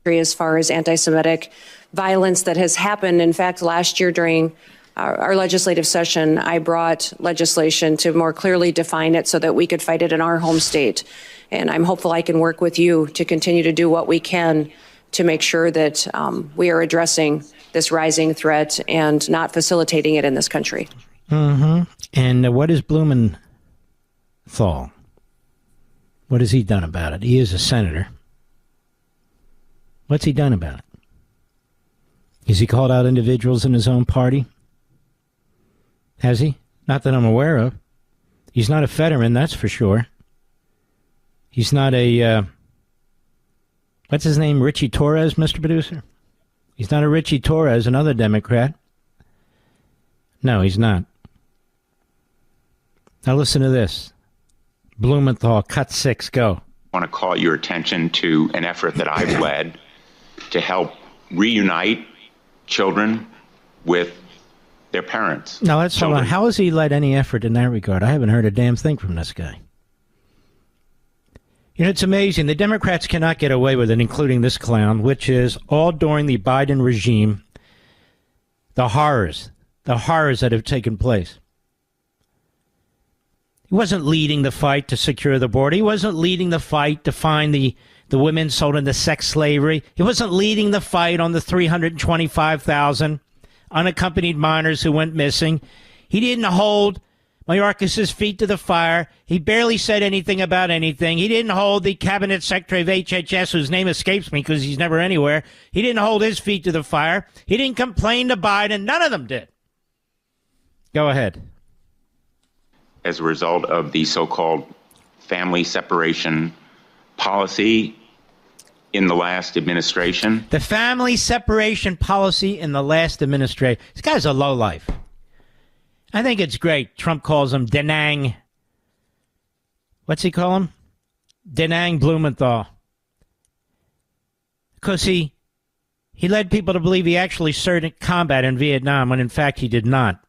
As far as anti-Semitic violence that has happened, in fact, last year during our legislative session, I brought legislation to more clearly define it so that we could fight it in our home state. And I'm hopeful I can work with you to continue to do what we can to make sure that we are addressing this rising threat and not facilitating it in this country. Mm-hmm. And what is Blumenthal? What has he done about it? He is a senator. What's he done about it? Has he called out individuals in his own party? Has he? Not that I'm aware of. He's not a Fetterman, that's for sure. He's not a, what's his name, Richie Torres, Mr. Producer? He's not a Richie Torres, another Democrat. No, he's not. Now listen to this. Blumenthal, cut 6, go. I want to call your attention to an effort that I've led to help reunite children with their parents. Now let's hold on. How has he led any effort in that regard? I haven't heard a damn thing from this guy. You know, it's amazing. The Democrats cannot get away with it, including this clown, which is all during the Biden regime, the horrors that have taken place. He wasn't leading the fight to secure the border. He wasn't leading the fight to find the women sold into sex slavery. He wasn't leading the fight on the 325,000 unaccompanied minors who went missing. He didn't hold Mayorkas' feet to the fire. He barely said anything about anything. He didn't hold the cabinet secretary of HHS, whose name escapes me because he's never anywhere. He didn't hold his feet to the fire. He didn't complain to Biden. None of them did. Go ahead. As a result of the so-called family separation policy in the last administration. The family separation policy in the last administration. This guy's a lowlife. I think it's great. Trump calls him Denang. What's he call him? Denang Blumenthal. Because he led people to believe he actually served in combat in Vietnam when in fact he did not.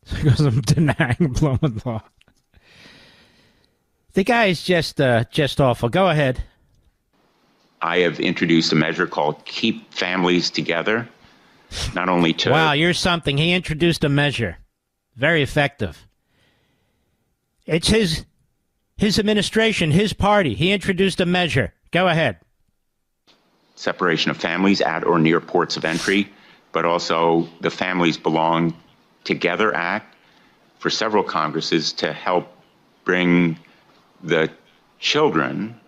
So he calls him Denang Blumenthal. The guy is just awful. Go ahead. I have introduced a measure called Keep Families Together. Not only to... Wow, you're something. He introduced a measure. Very effective. It's his administration, his party. He introduced a measure. Go ahead. Separation of families at or near ports of entry, but also the Families Belong Together Act for several Congresses to help bring the children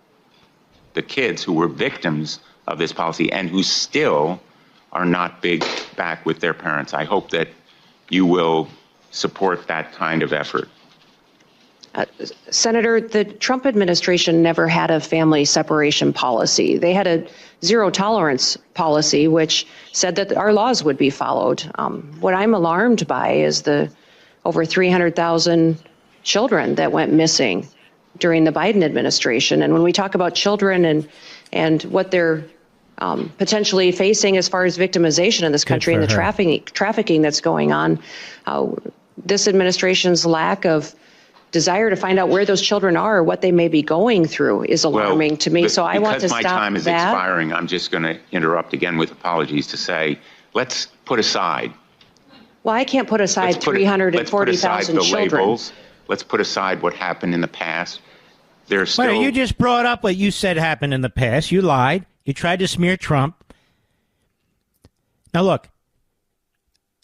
the kids who were victims of this policy and who still are not big back with their parents. I hope that you will support that kind of effort. Senator, the Trump administration never had a family separation policy. They had a zero tolerance policy, which said that our laws would be followed. What I'm alarmed by is the over 300,000 children that went missing during the Biden administration. And when we talk about children and what they're potentially facing as far as victimization in this country and the trafficking that's going on, this administration's lack of desire to find out where those children are or what they may be going through is alarming to me. So I want to stop that. Because my time is expiring, I'm just going to interrupt again with apologies to say, let's put aside. Well, I can't put aside 340,000 children. Labels. Let's put aside what happened in the past. There's still. Well, you just brought up what you said happened in the past. You lied. You tried to smear Trump. Now, look,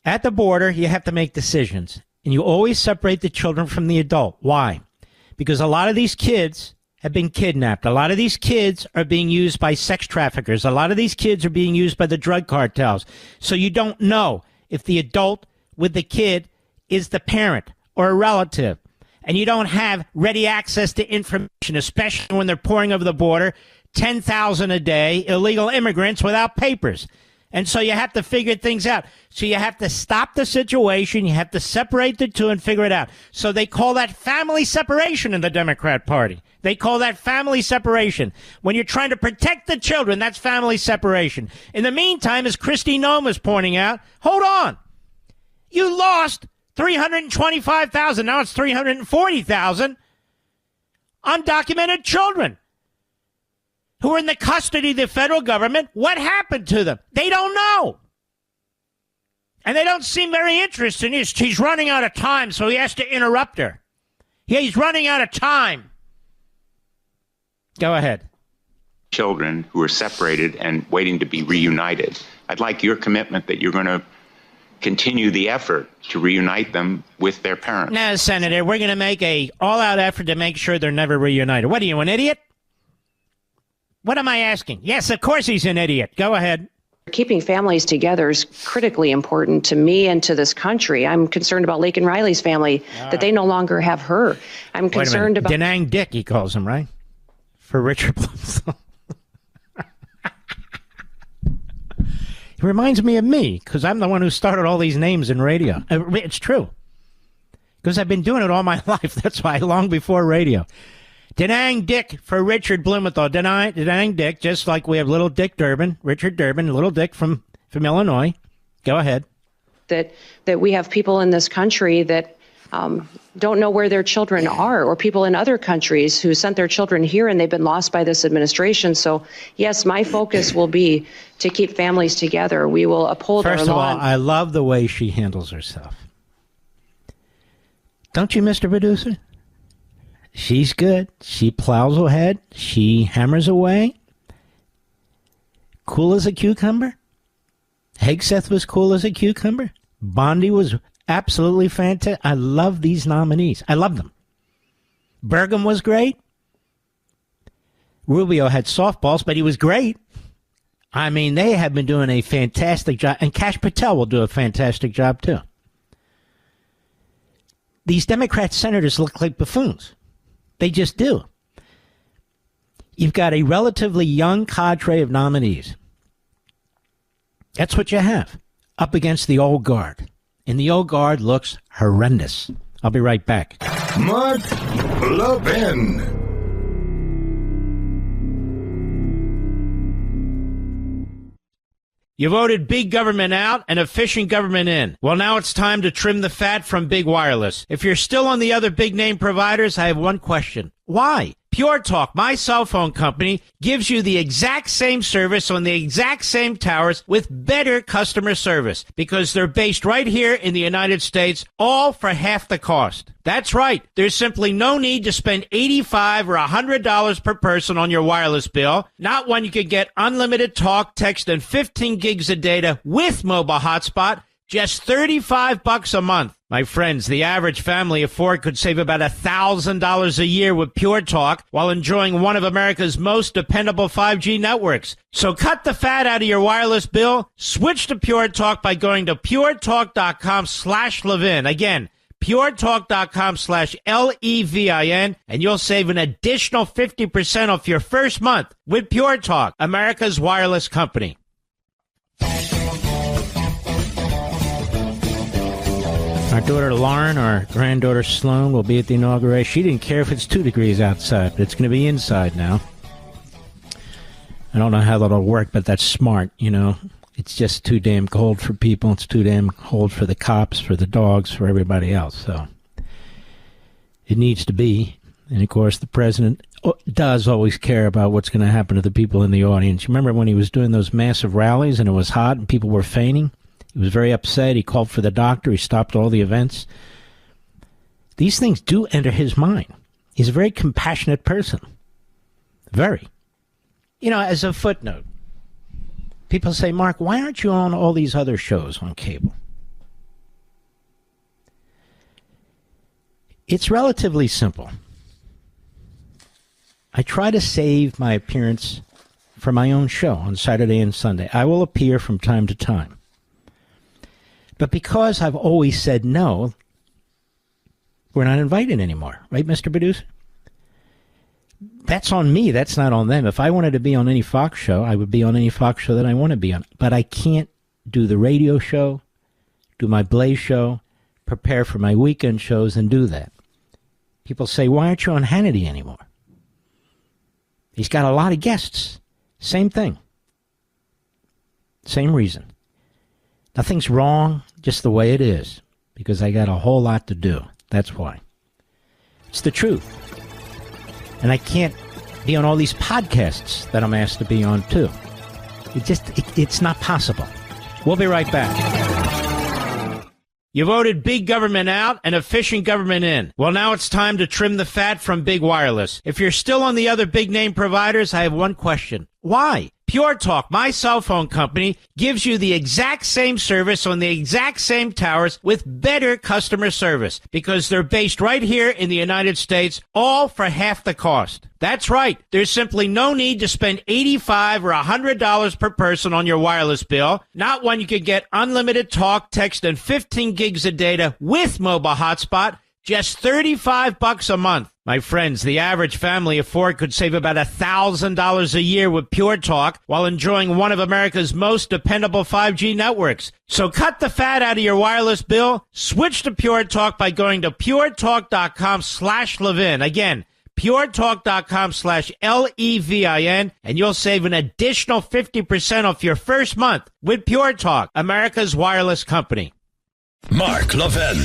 at the border, you have to make decisions. And you always separate the children from the adult. Why? Because a lot of these kids have been kidnapped. A lot of these kids are being used by sex traffickers. A lot of these kids are being used by the drug cartels. So you don't know if the adult with the kid is the parent or a relative. And you don't have ready access to information, especially when they're pouring over the border, 10,000 a day, illegal immigrants without papers. And so you have to figure things out. So you have to stop the situation. You have to separate the two and figure it out. So they call that family separation in the Democrat Party. They call that family separation. When you're trying to protect the children, that's family separation. In the meantime, as Kristi Noem is pointing out, hold on. You lost 325,000. Now it's 340,000 undocumented children who are in the custody of the federal government. What happened to them? They don't know. And they don't seem very interested. He's running out of time, so he has to interrupt her. Yeah, he's running out of time. Go ahead. Children who are separated and waiting to be reunited. I'd like your commitment that you're going to continue the effort to reunite them with their parents. No, Senator, we're going to make a all-out effort to make sure they're never reunited. What are you, an idiot? What am I asking? Yes, of course he's an idiot. Go ahead. Keeping families together is critically important to me and to this country. I'm concerned about Laken Riley's family, that they no longer have her. I'm concerned about... Denang Dick, he calls him, right? For Richard Blumenthal. He reminds me of me, because I'm the one who started all these names in radio. It's true. Because I've been doing it all my life. That's why, long before radio. Denang Dick for Richard Blumenthal. Denang Dick, just like we have Little Dick Durbin, Richard Durbin, Little Dick from Illinois. Go ahead. That we have people in this country that don't know where their children are, or people in other countries who sent their children here and they've been lost by this administration. So, yes, my focus will be to keep families together. We will uphold our law. First of all, I love the way she handles herself. Don't you, Mr. Producer? She's good. She plows ahead. She hammers away. Cool as a cucumber. Hegseth was cool as a cucumber. Bondi was absolutely fantastic. I love these nominees. I love them. Burgum was great. Rubio had softballs, but he was great. I mean, they have been doing a fantastic job. And Kash Patel will do a fantastic job, too. These Democrat senators look like buffoons. They just do. You've got a relatively young cadre of nominees. That's what you have up against the old guard. And the old guard looks horrendous. I'll be right back. Mark Levin. You voted big government out and efficient government in. Well, now it's time to trim the fat from big wireless. If you're still on the other big name providers, I have one question. Why? Pure Talk, my cell phone company, gives you the exact same service on the exact same towers with better customer service because they're based right here in the United States, all for half the cost. That's right. There's simply no need to spend $85 or $100 per person on your wireless bill, not when you could get unlimited talk, text, and 15 gigs of data with mobile hotspot, just $35 a month. My friends, the average family of four could save about $1,000 a year with Pure Talk while enjoying one of America's most dependable 5G networks. So cut the fat out of your wireless bill. Switch to Pure Talk by going to puretalk.com/Levin. Again, puretalk.com/Levin, and you'll save an additional 50% off your first month with Pure Talk, America's wireless company. Our daughter Lauren, our granddaughter Sloan will be at the inauguration. She didn't care if it's 2 degrees outside, but it's going to be inside now. I don't know how that'll work, but that's smart, you know. It's just too damn cold for people. It's too damn cold for the cops, for the dogs, for everybody else. So it needs to be. And, of course, the president does always care about what's going to happen to the people in the audience. You remember when he was doing those massive rallies and it was hot and people were fainting? He was very upset. He called for the doctor. He stopped all the events. These things do enter his mind. He's a very compassionate person. Very. You know, as a footnote, people say, Mark, why aren't you on all these other shows on cable? It's relatively simple. I try to save my appearance for my own show on Saturday and Sunday. I will appear from time to time. But because I've always said no, we're not invited anymore. Right, Mr. Producer? That's on me. That's not on them. If I wanted to be on any Fox show, I would be on any Fox show that I want to be on. But I can't do the radio show, do my Blaze show, prepare for my weekend shows, and do that. People say, why aren't you on Hannity anymore? He's got a lot of guests. Same thing. Same reason. Nothing's wrong, just the way it is, because I got a whole lot to do. That's why. It's the truth. And I can't be on all these podcasts that I'm asked to be on, too. It's not possible. We'll be right back. You voted big government out and efficient government in. Well, now it's time to trim the fat from big wireless. If you're still on the other big name providers, I have one question. Why? Pure Talk, my cell phone company, gives you the exact same service on the exact same towers with better customer service because they're based right here in the United States, all for half the cost. That's right. There's simply no need to spend $85 or $100 per person on your wireless bill, not when you can get unlimited talk, text, and 15 gigs of data with mobile hotspot, just $35 a month. My friends, the average family of four could save about $1,000 a year with Pure Talk while enjoying one of America's most dependable 5G networks. So cut the fat out of your wireless bill. Switch to Pure Talk by going to puretalk.com/Levin. Again, puretalk.com/Levin, and you'll save an additional 50% off your first month with Pure Talk, America's wireless company. Mark Levin,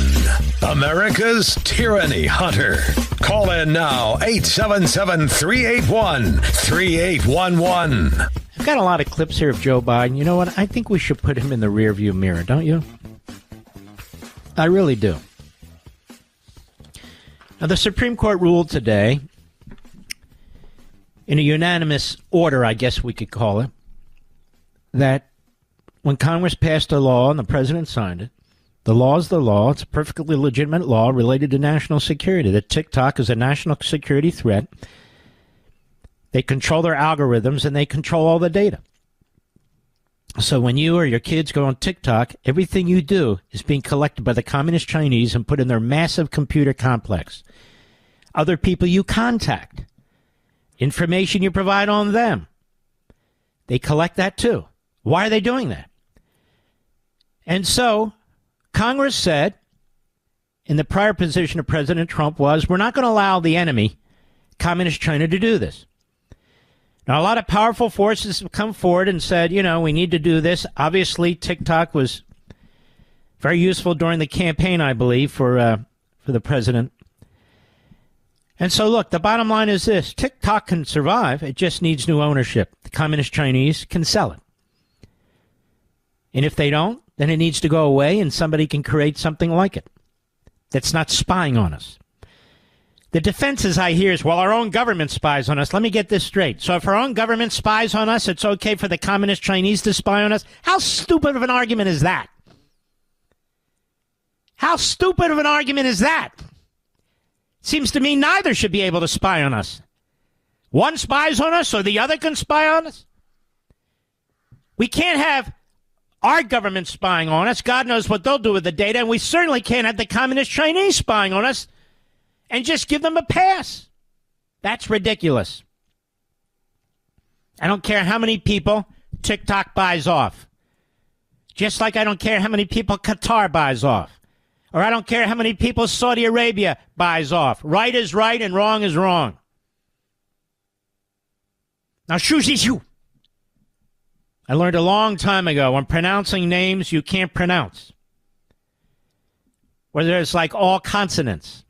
America's tyranny hunter. Call in now, 877-381-3811. I've got a lot of clips here of Joe Biden. You know what? I think we should put him in the rearview mirror, don't you? I really do. Now, the Supreme Court ruled today, in a unanimous order, I guess we could call it, that when Congress passed a law and the president signed it, the law is the law. It's a perfectly legitimate law related to national security. That TikTok is a national security threat. They control their algorithms and they control all the data. So when you or your kids go on TikTok, everything you do is being collected by the communist Chinese and put in their massive computer complex. Other people you contact, information you provide on them, they collect that too. Why are they doing that? And so Congress said, in the prior position of President Trump was, we're not going to allow the enemy, Communist China, to do this. Now, a lot of powerful forces have come forward and said, you know, we need to do this. Obviously, TikTok was very useful during the campaign, I believe, for the president. And so, look, the bottom line is this. TikTok can survive. It just needs new ownership. The Communist Chinese can sell it. And if they don't, then it needs to go away and somebody can create something like it that's not spying on us. The defenses I hear is, well, our own government spies on us. Let me get this straight. So if our own government spies on us, it's okay for the Communist Chinese to spy on us? How stupid of an argument is that? How stupid of an argument is that? Seems to me neither should be able to spy on us. One spies on us so the other can spy on us? We can't have our government spying on us. God knows what they'll do with the data. And we certainly can't have the communist Chinese spying on us and just give them a pass. That's ridiculous. I don't care how many people TikTok buys off. Just like I don't care how many people Qatar buys off. Or I don't care how many people Saudi Arabia buys off. Right is right and wrong is wrong. Now, shoo. I learned a long time ago when pronouncing names you can't pronounce. Whether it's like all consonants.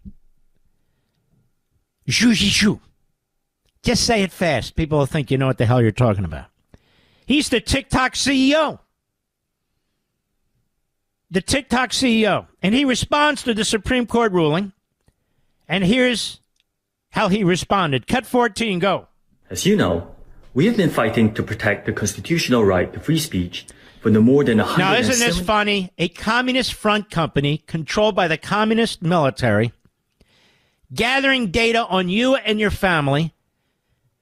Shoo. Just say it fast. People will think you know what the hell you're talking about. He's the TikTok CEO. The TikTok CEO. And he responds to the Supreme Court ruling. And here's how he responded. Cut 14, go. As you know, we have been fighting to protect the constitutional right to free speech for the more than 100 Now, isn't this funny? A communist front company controlled by the communist military gathering data on you and your family,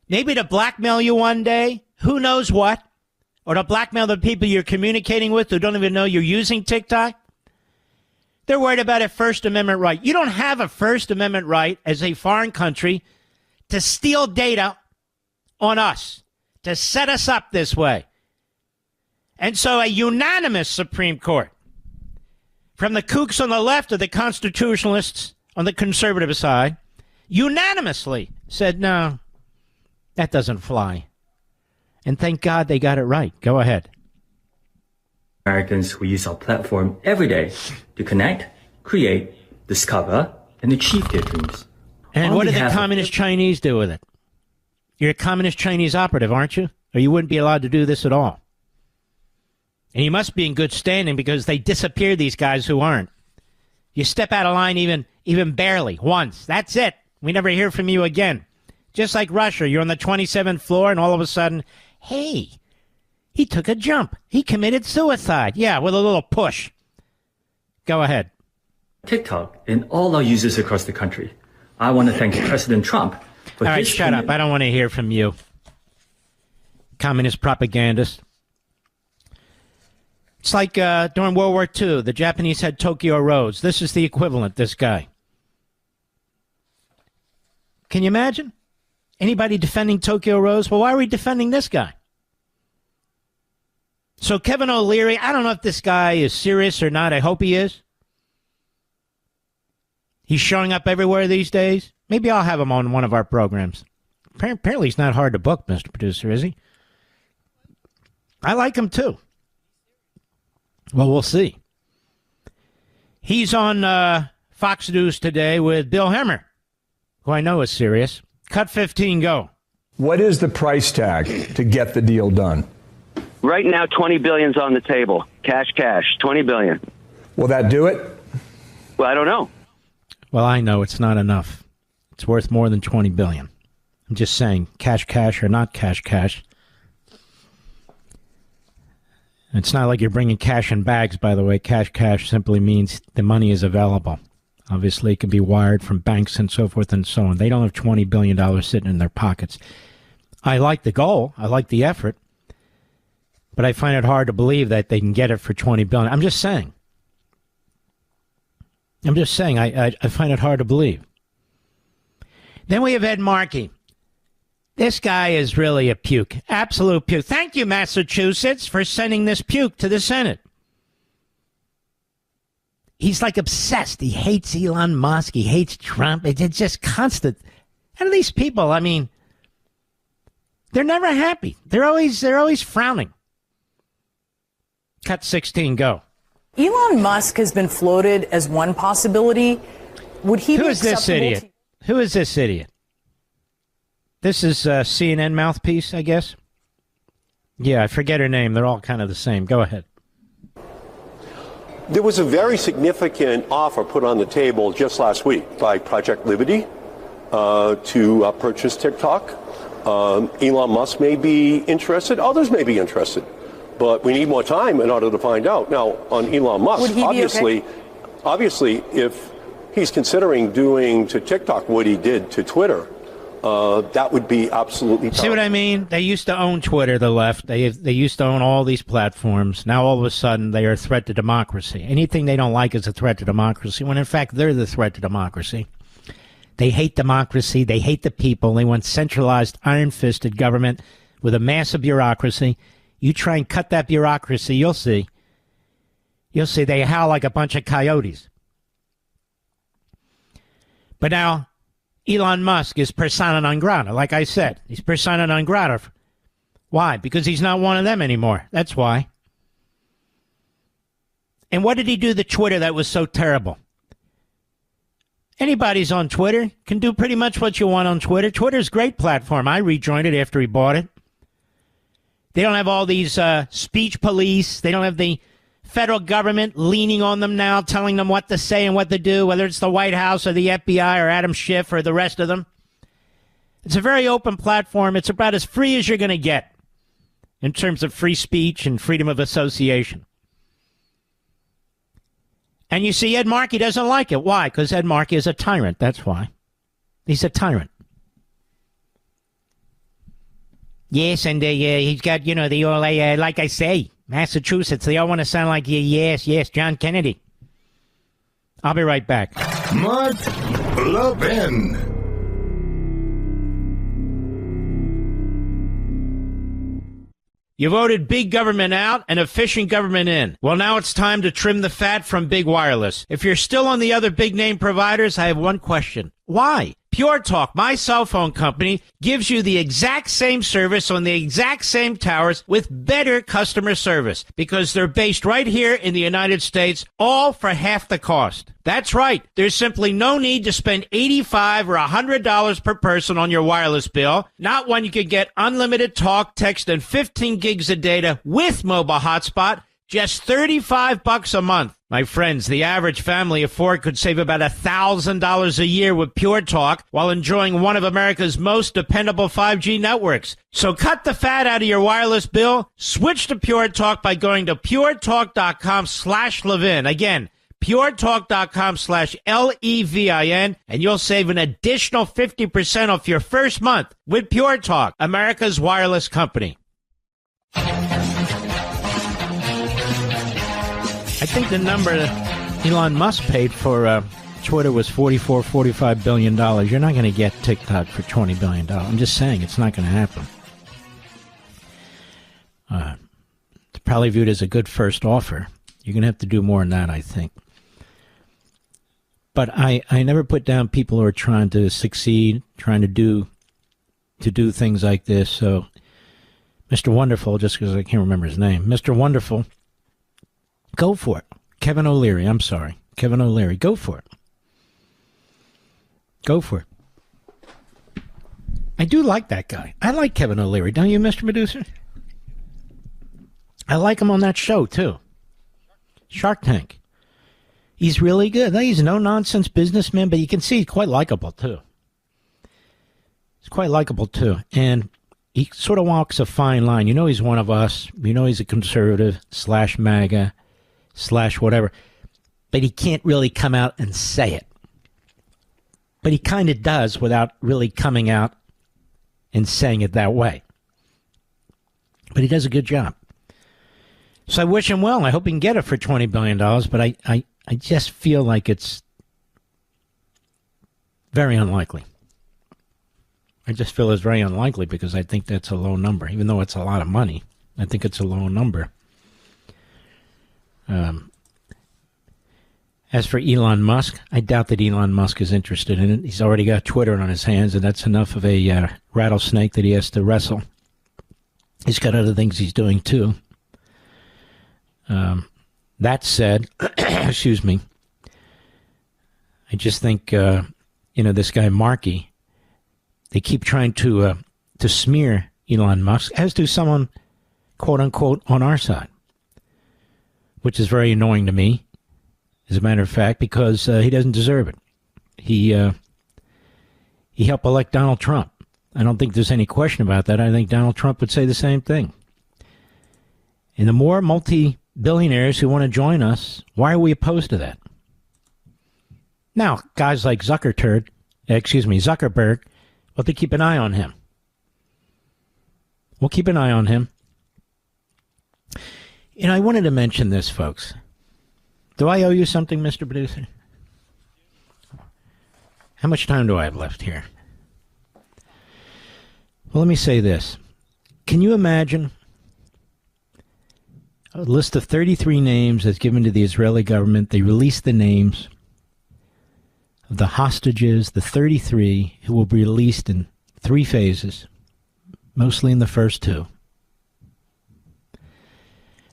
maybe to blackmail you one day, who knows what, or to blackmail the people you're communicating with who don't even know you're using TikTok. They're worried about a First Amendment right. You don't have a First Amendment right as a foreign country to steal data on us, to set us up this way. And so a unanimous Supreme Court, from the kooks on the left to the constitutionalists on the conservative side, unanimously said, no, that doesn't fly. And thank God they got it right. Go ahead. Americans who use our platform every day to connect, create, discover, and achieve their dreams. And what did the communist Chinese do with it? You're a communist Chinese operative, aren't you? Or you wouldn't be allowed to do this at all. And you must be in good standing because they disappear these guys who aren't. You step out of line even barely, once. That's it. We never hear from you again. Just like Russia, you're on the 27th floor and all of a sudden, hey, he took a jump. He committed suicide. Yeah, with a little push. Go ahead. TikTok and all our users across the country. I want to thank President Trump for all right, shut up. I don't want to hear from you. Communist propagandist. It's like during World War II, the Japanese had Tokyo roads. This is the equivalent, this guy. Can you imagine? Anybody defending Tokyo roads? Well, why are we defending this guy? So Kevin O'Leary, I don't know if this guy is serious or not. I hope he is. He's showing up everywhere these days. Maybe I'll have him on one of our programs. Apparently he's not hard to book, Mr. Producer, is he? I like him too. Well, we'll see. He's on Fox News today with Bill Hemmer, who I know is serious. Cut 15, go. What is the price tag to get the deal done? Right now, $20 billion's on the table. Cash, $20 billion. Will that do it? Well, I don't know. Well, I know it's not enough. It's worth more than $20 billion. I'm just saying, cash or not cash. It's not like you're bringing cash in bags, by the way. Cash simply means the money is available. Obviously, it can be wired from banks and so forth and so on. They don't have $20 billion sitting in their pockets. I like the goal. I like the effort. But I find it hard to believe that they can get it for $20 billion. I'm just saying. I find it hard to believe. Then we have Ed Markey. This guy is really a puke. Absolute puke. Thank you, Massachusetts, for sending this puke to the Senate. He's like obsessed. He hates Elon Musk. He hates Trump. It's just constant. And these people, I mean, they're never happy. They're always frowning. Cut 16, go. Elon Musk has been floated as one possibility. Would he be acceptable? Who is this idiot? This is CNN mouthpiece, I guess. Yeah, I forget her name. They're all kind of the same. Go ahead. There was a very significant offer put on the table just last week by Project Liberty to purchase TikTok. Elon Musk may be interested. Others may be interested. But we need more time in order to find out. Now, on Elon Musk, obviously, obviously, if he's considering doing to TikTok what he did to Twitter, that would be absolutely See what I mean? They used to own Twitter, the left. They used to own all these platforms. Now all of a sudden they are a threat to democracy. Anything they don't like is a threat to democracy, when in fact they're the threat to democracy. They hate democracy. They hate the people. They want centralized, iron-fisted government with a massive bureaucracy. You try and cut that bureaucracy, you'll see. You'll see they howl like a bunch of coyotes. But now Elon Musk is persona non grata. Like I said, he's persona non grata. Why? Because he's not one of them anymore. That's why. And what did he do to Twitter that was so terrible? Anybody's on Twitter can do pretty much what you want on Twitter. Twitter's a great platform. I rejoined it after he bought it. They don't have all these speech police. They don't have the federal government leaning on them now, telling them what to say and what to do, whether it's the White House or the FBI or Adam Schiff or the rest of them. It's a very open platform. It's about as free as you're going to get in terms of free speech and freedom of association. And you see, Ed Markey doesn't like it. Why? Because Ed Markey is a tyrant. That's why. He's a tyrant. Yes, and he's got, the all, like I say, Massachusetts, they all want to sound like, yes, John Kennedy. I'll be right back. Mark Levin. You voted big government out and efficient government in. Well, now it's time to trim the fat from big wireless. If you're still on the other big name providers, I have one question. Why? Pure Talk, my cell phone company, gives you the exact same service on the exact same towers with better customer service because they're based right here in the United States, all for half the cost. That's right. There's simply no need to spend $85 or $100 per person on your wireless bill, not when you could get unlimited talk, text, and 15 gigs of data with mobile hotspot, just $35 a month. My friends, the average family of four could save about $1,000 a year with Pure Talk while enjoying one of America's most dependable 5G networks. So cut the fat out of your wireless bill. Switch to Pure Talk by going to puretalk.com/Levin. Again, puretalk.com/Levin, and you'll save an additional 50% off your first month with Pure Talk, America's wireless company. I think the number that Elon Musk paid for Twitter was $45 billion. You're not going to get TikTok for $20 billion. I'm just saying it's not going to happen. It's probably viewed as a good first offer. You're going to have to do more than that, I think. But I never put down people who are trying to succeed, trying to do things like this. So, Mr. Wonderful, just because I can't remember his name, Mr. Wonderful, go for it. Kevin O'Leary, I'm sorry. Kevin O'Leary, go for it. Go for it. I do like that guy. I like Kevin O'Leary, don't you, Mr. Producer? I like him on that show, too. Shark Tank. He's really good. He's a no-nonsense businessman, but you can see he's quite likable, too. He's quite likable, too. And he sort of walks a fine line. You know he's one of us. You know he's a conservative / MAGA / whatever. But he can't really come out and say it. But he kind of does without really coming out and saying it that way. But he does a good job. So I wish him well. I hope he can get it for $20 billion. But I just feel like it's very unlikely. I just feel it's very unlikely because I think that's a low number. Even though it's a lot of money, I think it's a low number. As for Elon Musk, I doubt that Elon Musk is interested in it. He's already got Twitter on his hands, and that's enough of a rattlesnake that he has to wrestle. He's got other things he's doing, too. That said, excuse me, I just think, this guy Markey, they keep trying to smear Elon Musk, as do someone, quote unquote, on our side, which is very annoying to me, as a matter of fact, because he doesn't deserve it. He helped elect Donald Trump. I don't think there's any question about that. I think Donald Trump would say the same thing. And the more multi-billionaires who want to join us, why are we opposed to that? Now, guys like Zuckerberg, well, they keep an eye on him. We'll keep an eye on him. And I wanted to mention this, folks. Do I owe you something, Mr. Producer? How much time do I have left here? Well, let me say this. Can you imagine a list of 33 names that's given to the Israeli government? They released the names of the hostages, the 33, who will be released in 3 phases, mostly in the first 2.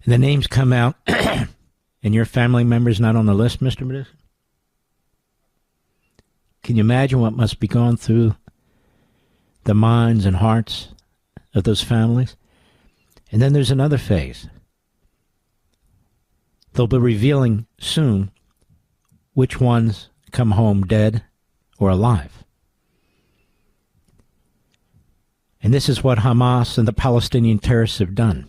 And the names come out, and your family member's not on the list, Mr. Producer? Can you imagine what must be going through the minds and hearts of those families? And then there's another phase. They'll be revealing soon which ones come home dead or alive. And this is what Hamas and the Palestinian terrorists have done.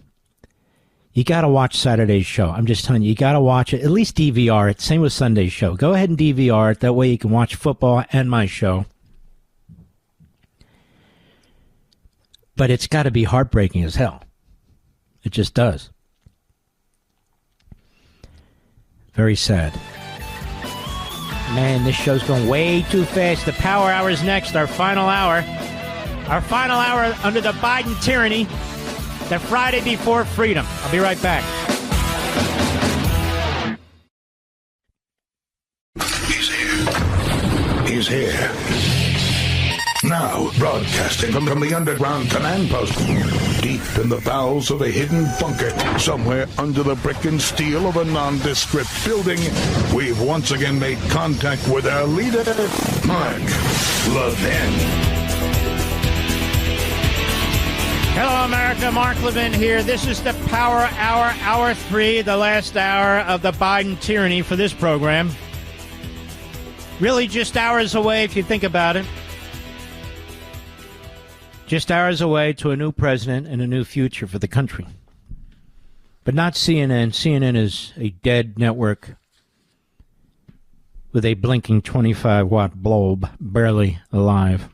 You got to watch Saturday's show. I'm just telling you, you got to watch it. At least DVR it. Same with Sunday's show. Go ahead and DVR it. That way you can watch football and my show. But it's got to be heartbreaking as hell. It just does. Very sad. Man, this show's going way too fast. The Power Hour is next, our final hour. Our final hour under the Biden tyranny, the Friday before freedom. I'll be right back. He's here. Now, broadcasting from the underground command post, deep in the bowels of a hidden bunker, somewhere under the brick and steel of a nondescript building, we've once again made contact with our leader, Mark Levin. Hello, America. Mark Levin here. This is the Power Hour, Hour 3, the last hour of the Biden tyranny for this program. Really just hours away, if you think about it. Just hours away to a new president and a new future for the country. But not CNN. CNN is a dead network with a blinking 25-watt bulb, barely alive.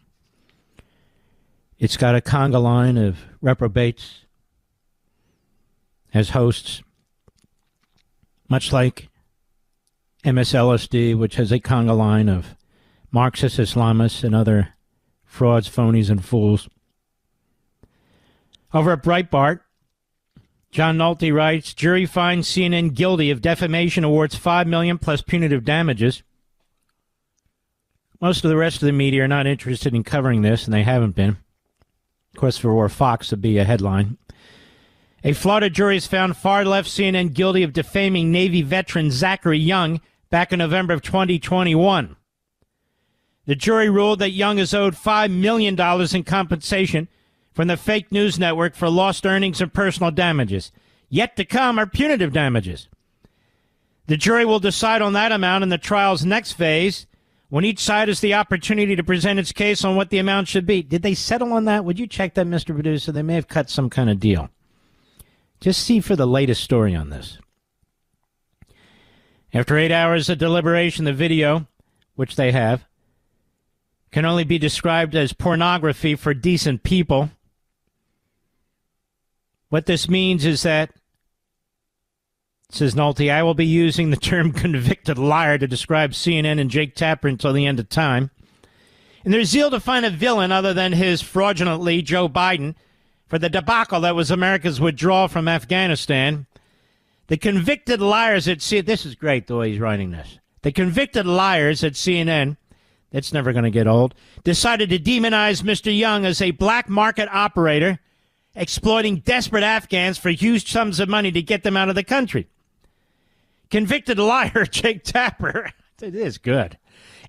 It's got a conga line of reprobates as hosts, much like MSLSD, which has a conga line of Marxist Islamists and other frauds, phonies, and fools. Over at Breitbart, John Nolte writes, jury finds CNN guilty of defamation, awards $5 million plus punitive damages. Most of the rest of the media are not interested in covering this, and they haven't been. Of course, for Fox to be a headline. A Florida jury has found far-left CNN guilty of defaming Navy veteran Zachary Young back in November of 2021. The jury ruled that Young is owed $5 million in compensation from the fake news network for lost earnings and personal damages. Yet to come are punitive damages. The jury will decide on that amount in the trial's next phase, when each side has the opportunity to present its case on what the amount should be. Did they settle on that? Would you check that, Mr. Producer? They may have cut some kind of deal. Just see for the latest story on this. After 8 hours of deliberation, the video, which they have, can only be described as pornography for decent people. What this means is that, says Nolte, I will be using the term convicted liar to describe CNN and Jake Tapper until the end of time. In their zeal to find a villain other than his fraudulently Joe Biden for the debacle that was America's withdrawal from Afghanistan, the convicted liars at CNN, this is great the way he's writing this, the convicted liars at CNN, that's never going to get old, decided to demonize Mr. Young as a black market operator exploiting desperate Afghans for huge sums of money to get them out of the country. Convicted liar Jake Tapper, it is good,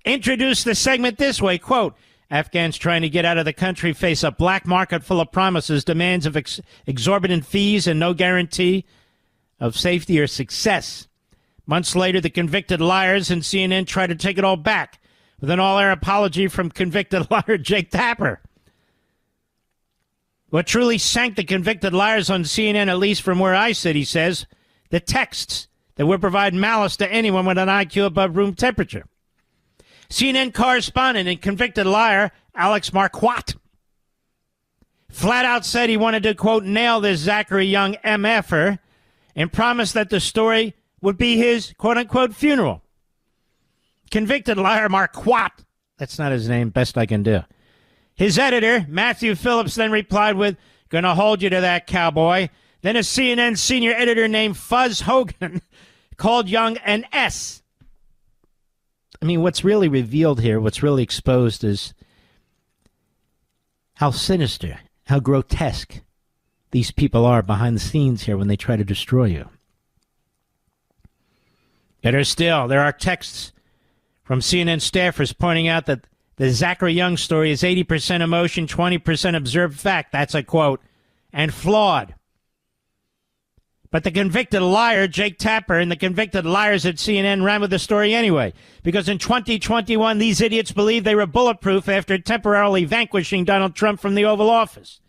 introduced the segment this way, quote, Afghans trying to get out of the country face a black market full of promises, demands of exorbitant fees, and no guarantee of safety or success. Months later, the convicted liars and CNN tried to take it all back with an all-air apology from convicted liar Jake Tapper. What truly sank the convicted liars on CNN, at least from where I sit, he says, the texts that would provide malice to anyone with an IQ above room temperature. CNN correspondent and convicted liar Alex Marquardt flat out said he wanted to, quote, nail this Zachary Young MFer and promised that the story would be his, quote unquote, funeral. Convicted liar Marquardt, that's not his name, best I can do. His editor, Matthew Phillips, then replied with, gonna hold you to that, cowboy. Then a CNN senior editor named Fuzz Hogan called Young an S. I mean, what's really revealed here, what's really exposed is how sinister, how grotesque these people are behind the scenes here when they try to destroy you. Better still, there are texts from CNN staffers pointing out that the Zachary Young story is 80% emotion, 20% observed fact. That's a quote. And flawed. But the convicted liar, Jake Tapper, and the convicted liars at CNN ran with the story anyway. Because in 2021, these idiots believed they were bulletproof after temporarily vanquishing Donald Trump from the Oval Office.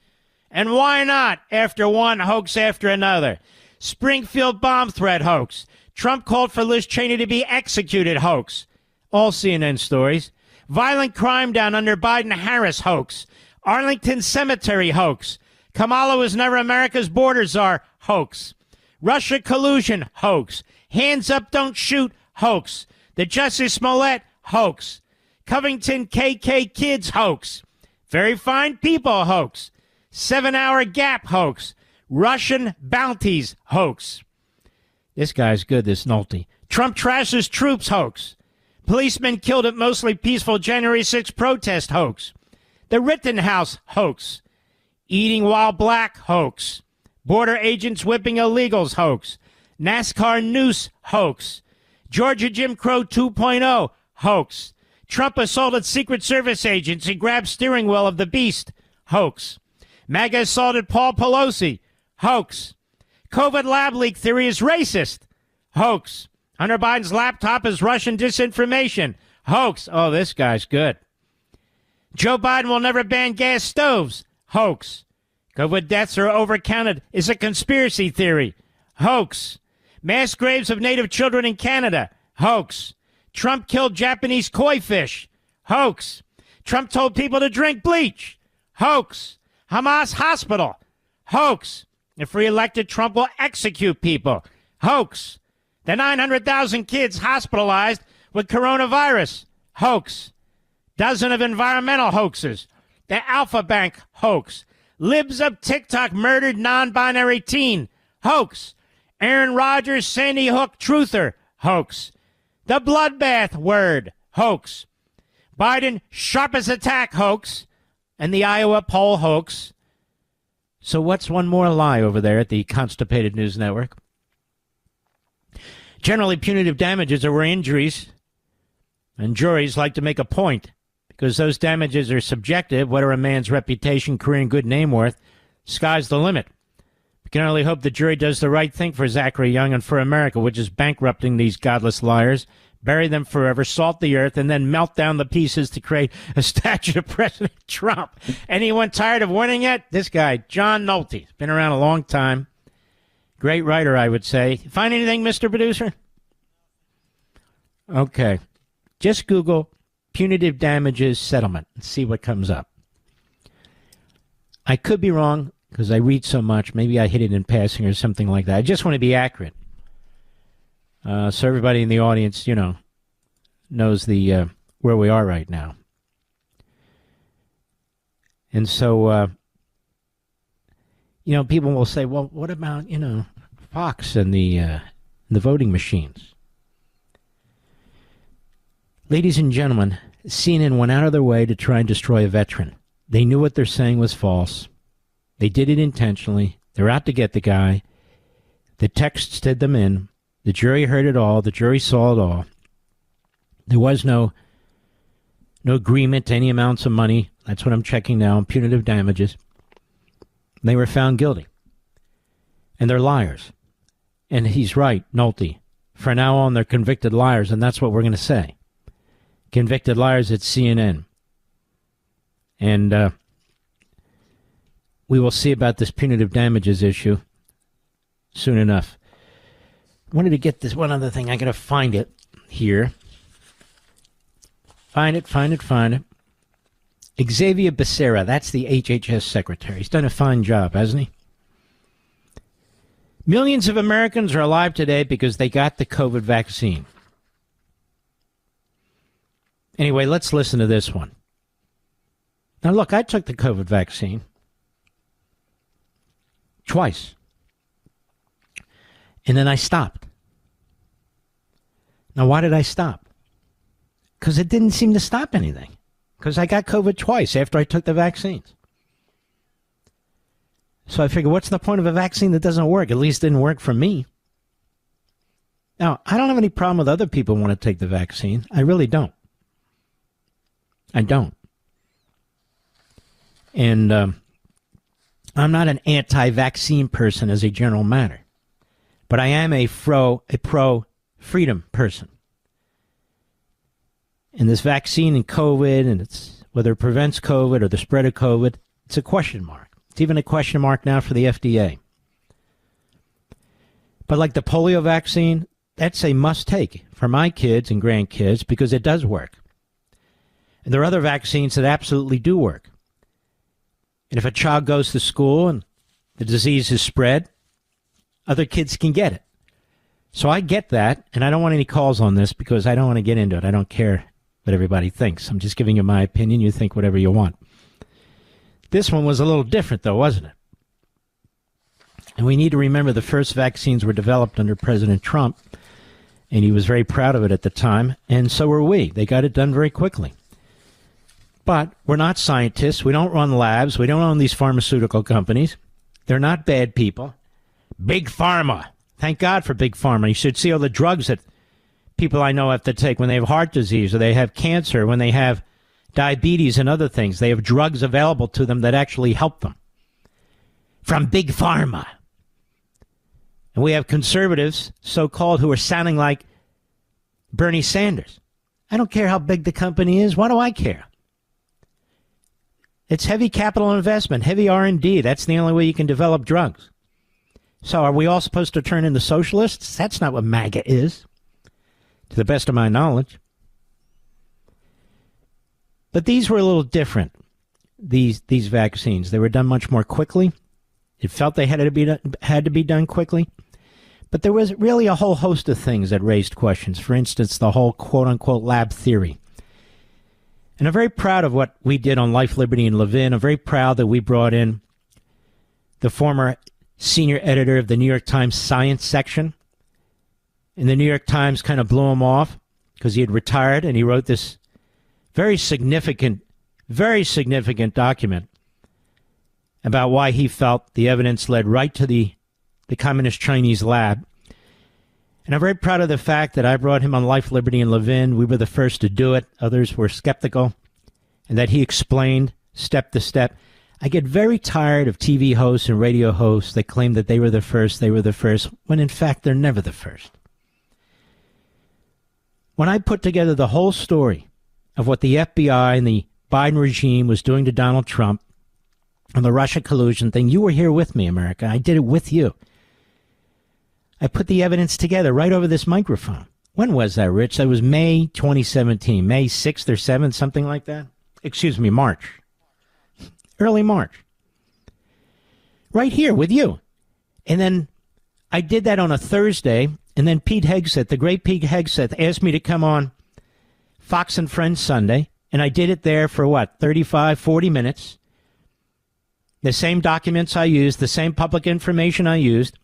And why not after one hoax after another? Springfield bomb threat hoax. Trump called for Liz Cheney to be executed hoax. All CNN stories. Violent crime down under Biden-Harris hoax. Arlington Cemetery hoax. Kamala was never America's border czar hoax. Russia collusion hoax. Hands up, don't shoot hoax. The Justice Smollett hoax. Covington KK kids hoax. Very fine people hoax. 7-hour gap hoax. Russian bounties hoax. This guy's good, this Nolte. Trump trashes troops hoax. Policemen killed at mostly peaceful January 6th protest hoax. The Rittenhouse hoax. Eating while black hoax. Border agents whipping illegals hoax. NASCAR noose hoax. Georgia Jim Crow 2.0 hoax. Trump assaulted Secret Service agents and grabbed steering wheel of the beast hoax. MAGA assaulted Paul Pelosi hoax. COVID lab leak theory is racist hoax. Hunter Biden's laptop is Russian disinformation hoax. Oh, this guy's good. Joe Biden will never ban gas stoves hoax. COVID deaths are overcounted is a conspiracy theory hoax. Mass graves of Native children in Canada hoax. Trump killed Japanese koi fish hoax. Trump told people to drink bleach hoax. Hamas hospital hoax. If reelected, Trump will execute people hoax. The 900,000 kids hospitalized with coronavirus hoax. Dozen of environmental hoaxes. The Alpha Bank hoax. Libs of TikTok murdered non-binary teen hoax. Aaron Rodgers Sandy Hook truther hoax. The bloodbath word hoax. Biden sharpest attack hoax. And the Iowa poll hoax. So what's one more lie over there at the Constipated News Network? Generally, punitive damages are where injuries, and juries like to make a point, because those damages are subjective. What are a man's reputation, career, and good name worth? Sky's the limit. We can only hope the jury does the right thing for Zachary Young and for America, which is bankrupting these godless liars, bury them forever, salt the earth, and then melt down the pieces to create a statue of President Trump. Anyone tired of winning it? This guy, John Nolte, been around a long time. Great writer, I would say. Find anything, Mr. Producer? Okay. Just Google punitive damages settlement and see what comes up. I could be wrong because I read so much. Maybe I hit it in passing or something like that. I just want to be accurate. So everybody in the audience, knows the where we are right now. And so, people will say, well, what about, Fox and the voting machines? Ladies and gentlemen, CNN went out of their way to try and destroy a veteran. They knew what they're saying was false. They did it intentionally. They're out to get the guy. The texts did them in. The jury heard it all. The jury saw it all. There was no agreement to any amounts of money. That's what I'm checking now, punitive damages. They were found guilty. And they're liars. And he's right, Nolte. For now on, they're convicted liars, and that's what we're going to say. Convicted liars at CNN. And we will see about this punitive damages issue soon enough. I wanted to get this one other thing. I got to find it here. Find it. Xavier Becerra, that's the HHS secretary. He's done a fine job, hasn't he? Millions of Americans are alive today because they got the COVID vaccine. Anyway, let's listen to this one. Now, look, I took the COVID vaccine twice. And then I stopped. Now, why did I stop? Because it didn't seem to stop anything. Because I got COVID twice after I took the vaccines. So I figured, what's the point of a vaccine that doesn't work? At least it didn't work for me. Now, I don't have any problem with other people who want to take the vaccine. I really don't. I don't. And I'm not an anti-vaccine person as a general matter. But I am a pro-freedom person. And this vaccine and COVID, and it's whether it prevents COVID or the spread of COVID, it's a question mark. It's even a question mark now for the FDA. But like the polio vaccine, that's a must-take for my kids and grandkids because it does work. And there are other vaccines that absolutely do work. And if a child goes to school and the disease is spread, other kids can get it. So I get that, and I don't want any calls on this because I don't want to get into it. I don't care what everybody thinks. I'm just giving you my opinion. You think whatever you want. This one was a little different, though, wasn't it? And we need to remember the first vaccines were developed under President Trump, and he was very proud of it at the time, and so were we. They got it done very quickly. But we're not scientists. We don't run labs. We don't own these pharmaceutical companies. They're not bad people. Big Pharma. Thank God for Big Pharma. You should see all the drugs that people I know have to take when they have heart disease or they have cancer, when they have diabetes and other things. They have drugs available to them that actually help them. From Big Pharma. And we have conservatives, so-called, who are sounding like Bernie Sanders. I don't care how big the company is. Why do I care? It's heavy capital investment, heavy R&D. That's the only way you can develop drugs. So are we all supposed to turn into socialists? That's not what MAGA is, to the best of my knowledge. But these were a little different, these vaccines. They were done much more quickly. It felt they had to be done quickly. But there was really a whole host of things that raised questions. For instance, the whole quote-unquote lab theory. And I'm very proud of what we did on Life, Liberty, and Levin. I'm very proud that we brought in the former senior editor of the New York Times science section. And the New York Times kind of blew him off because he had retired, and he wrote this very significant document about why he felt the evidence led right to the Communist Chinese lab. And I'm very proud of the fact that I brought him on Life, Liberty, and Levin. We were the first to do it. Others were skeptical. And that he explained step to step. I get very tired of TV hosts and radio hosts that claim that they were the first, when in fact they're never the first. When I put together the whole story of what the FBI and the Biden regime was doing to Donald Trump on the Russia collusion thing, you were here with me, America. I did it with you. I put the evidence together right over this microphone. When was that, Rich? That was May 2017, May 6th or 7th, something like that. Excuse me, March. Early March. Right here with you. And then I did that on a Thursday, and then Pete Hegseth, the great Pete Hegseth, asked me to come on Fox and Friends Sunday, and I did it there for 35, 40 minutes. The same documents I used, the same public information I used.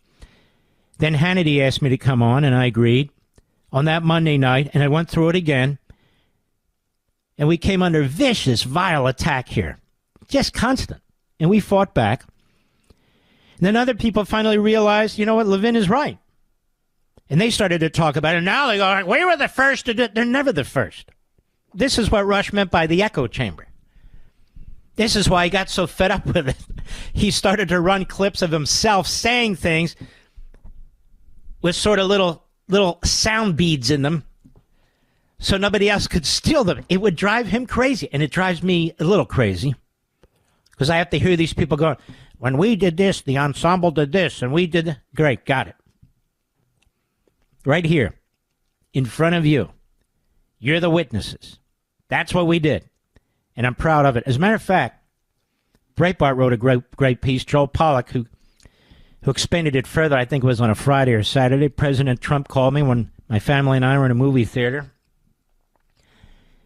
Then Hannity asked me to come on, and I agreed on that Monday night, and I went through it again. And we came under vicious, vile attack here. Just constant. And we fought back. And then other people finally realized, you know what, Levin is right. And they started to talk about it. And now they go, we were the first to do it. They're never the first. This is what Rush meant by the echo chamber. This is why he got so fed up with it. He started to run clips of himself saying things with sort of little sound beads in them so nobody else could steal them. It would drive him crazy, and it drives me a little crazy because I have to hear these people going, when we did this, the ensemble did this, and we did... Great, got it. Right here, in front of you. You're the witnesses. That's what we did. And I'm proud of it. As a matter of fact, Breitbart wrote a great piece. Joel Pollack, who expanded it further, I think it was on a Friday or Saturday. President Trump called me when my family and I were in a movie theater.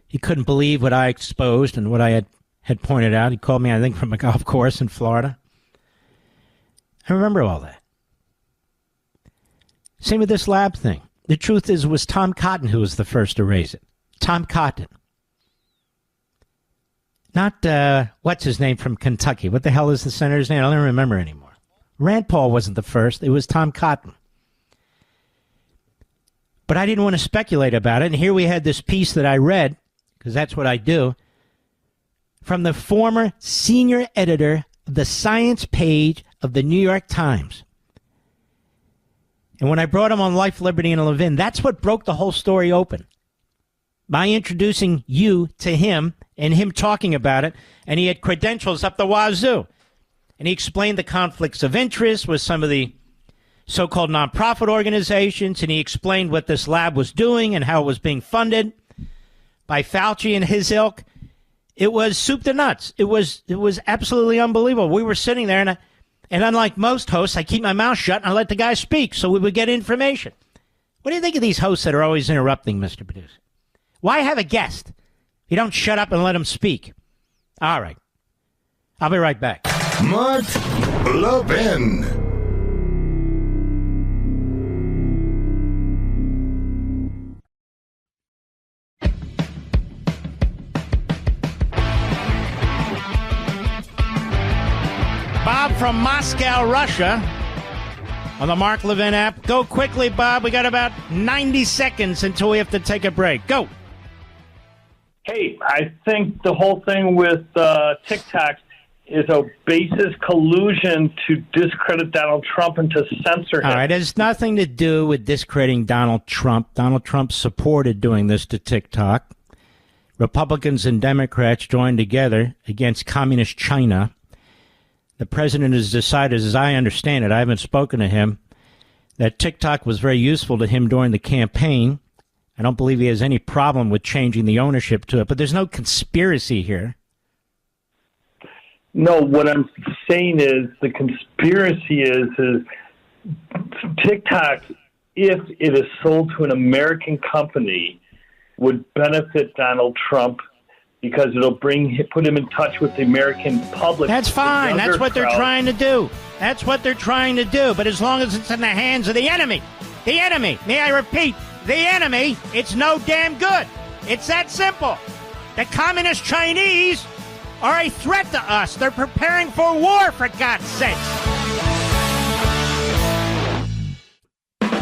He couldn't believe what I exposed and what I had pointed out. He called me, I think, from a golf course in Florida. I remember all that. Same with this lab thing. The truth is, it was Tom Cotton who was the first to raise it. Tom Cotton. Not, what's his name from Kentucky? What the hell is the senator's name? I don't remember anymore. Rand Paul wasn't the first. It was Tom Cotton. But I didn't want to speculate about it. And here we had this piece that I read, because that's what I do, from the former senior editor of the science page of the New York Times. And when I brought him on Life, Liberty, and Levin, that's what broke the whole story open. By introducing you to him and him talking about it, and he had credentials up the wazoo. And he explained the conflicts of interest with some of the so-called nonprofit organizations, and he explained what this lab was doing and how it was being funded by Fauci and his ilk. It was soup to nuts. It was absolutely unbelievable. We were sitting there, and unlike most hosts, I keep my mouth shut and I let the guy speak so we would get information. What do you think of these hosts that are always interrupting, Mr. Producer? Why have a guest? You don't shut up and let him speak. All right. I'll be right back. Mark Levin. Bob from Moscow, Russia, on the Mark Levin app. Go quickly, Bob. We got about 90 seconds until we have to take a break. Go. Hey, I think the whole thing with TikTok is a basis collusion to discredit Donald Trump and to censor him. All right, it has nothing to do with discrediting Donald Trump. Donald Trump supported doing this to TikTok. Republicans and Democrats joined together against communist China. The president has decided, as I understand it, I haven't spoken to him, that TikTok was very useful to him during the campaign. I don't believe he has any problem with changing the ownership to it, but there's no conspiracy here. No, what I'm saying is the conspiracy is TikTok, if it is sold to an American company, would benefit Donald Trump because it'll put him in touch with the American public. That's fine. That's what they're trying to do. That's what they're trying to do. But as long as it's in the hands of the enemy, may I repeat, the enemy, it's no damn good. It's that simple. The communist Chinese are a threat to us. They're preparing for war, for God's sakes.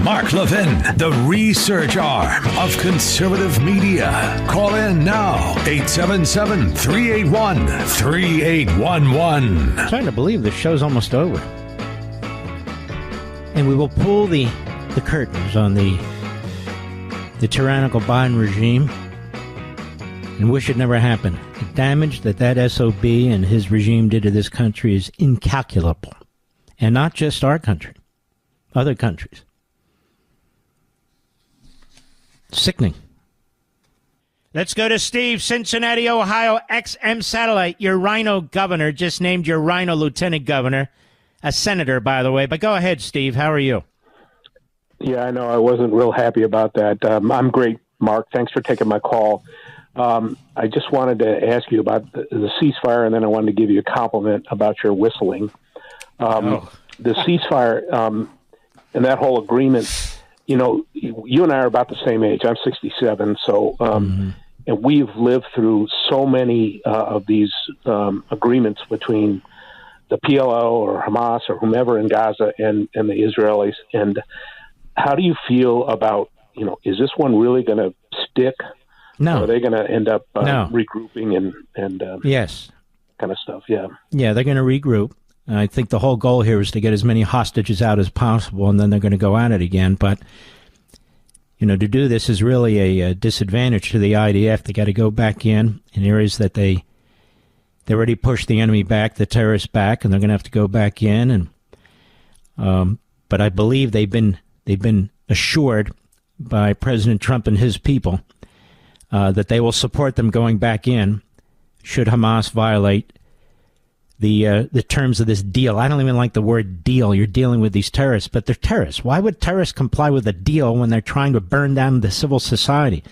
Mark Levin, the research arm of conservative media. Call in now, 877-381-3811. I'm starting to believe the show's almost over. And we will pull the curtains on the tyrannical Biden regime and wish it never happened. The damage that SOB and his regime did to this country is incalculable. And not just our country, other countries. Sickening. Let's go to Steve, Cincinnati, Ohio, XM Satellite. Your Rhino governor just named your Rhino lieutenant governor, a senator, by the way. But go ahead, Steve. How are you? Yeah, I know. I wasn't real happy about that. I'm great, Mark. Thanks for taking my call. I just wanted to ask you about the ceasefire, and then I wanted to give you a compliment about your whistling. The ceasefire and that whole agreement, you know, you and I are about the same age. I'm 67, so and we've lived through so many of these agreements between the PLO or Hamas or whomever in Gaza and the Israelis. And how do you feel about, you know, is this one really going to stick? No. Or are they going to end up regrouping and yes, kind of stuff? Yeah. Yeah, they're going to regroup. I think the whole goal here is to get as many hostages out as possible, and then they're going to go at it again. But, you know, to do this is really a disadvantage to the IDF. They got to go back in areas that they already pushed the enemy back, the terrorists back, and they're going to have to go back in. And but I believe they've been assured by President Trump and his people that they will support them going back in should Hamas violate the terms of this deal. I don't even like the word deal. You're dealing with these terrorists, but they're terrorists. Why would terrorists comply with a deal when they're trying to burn down the civil society,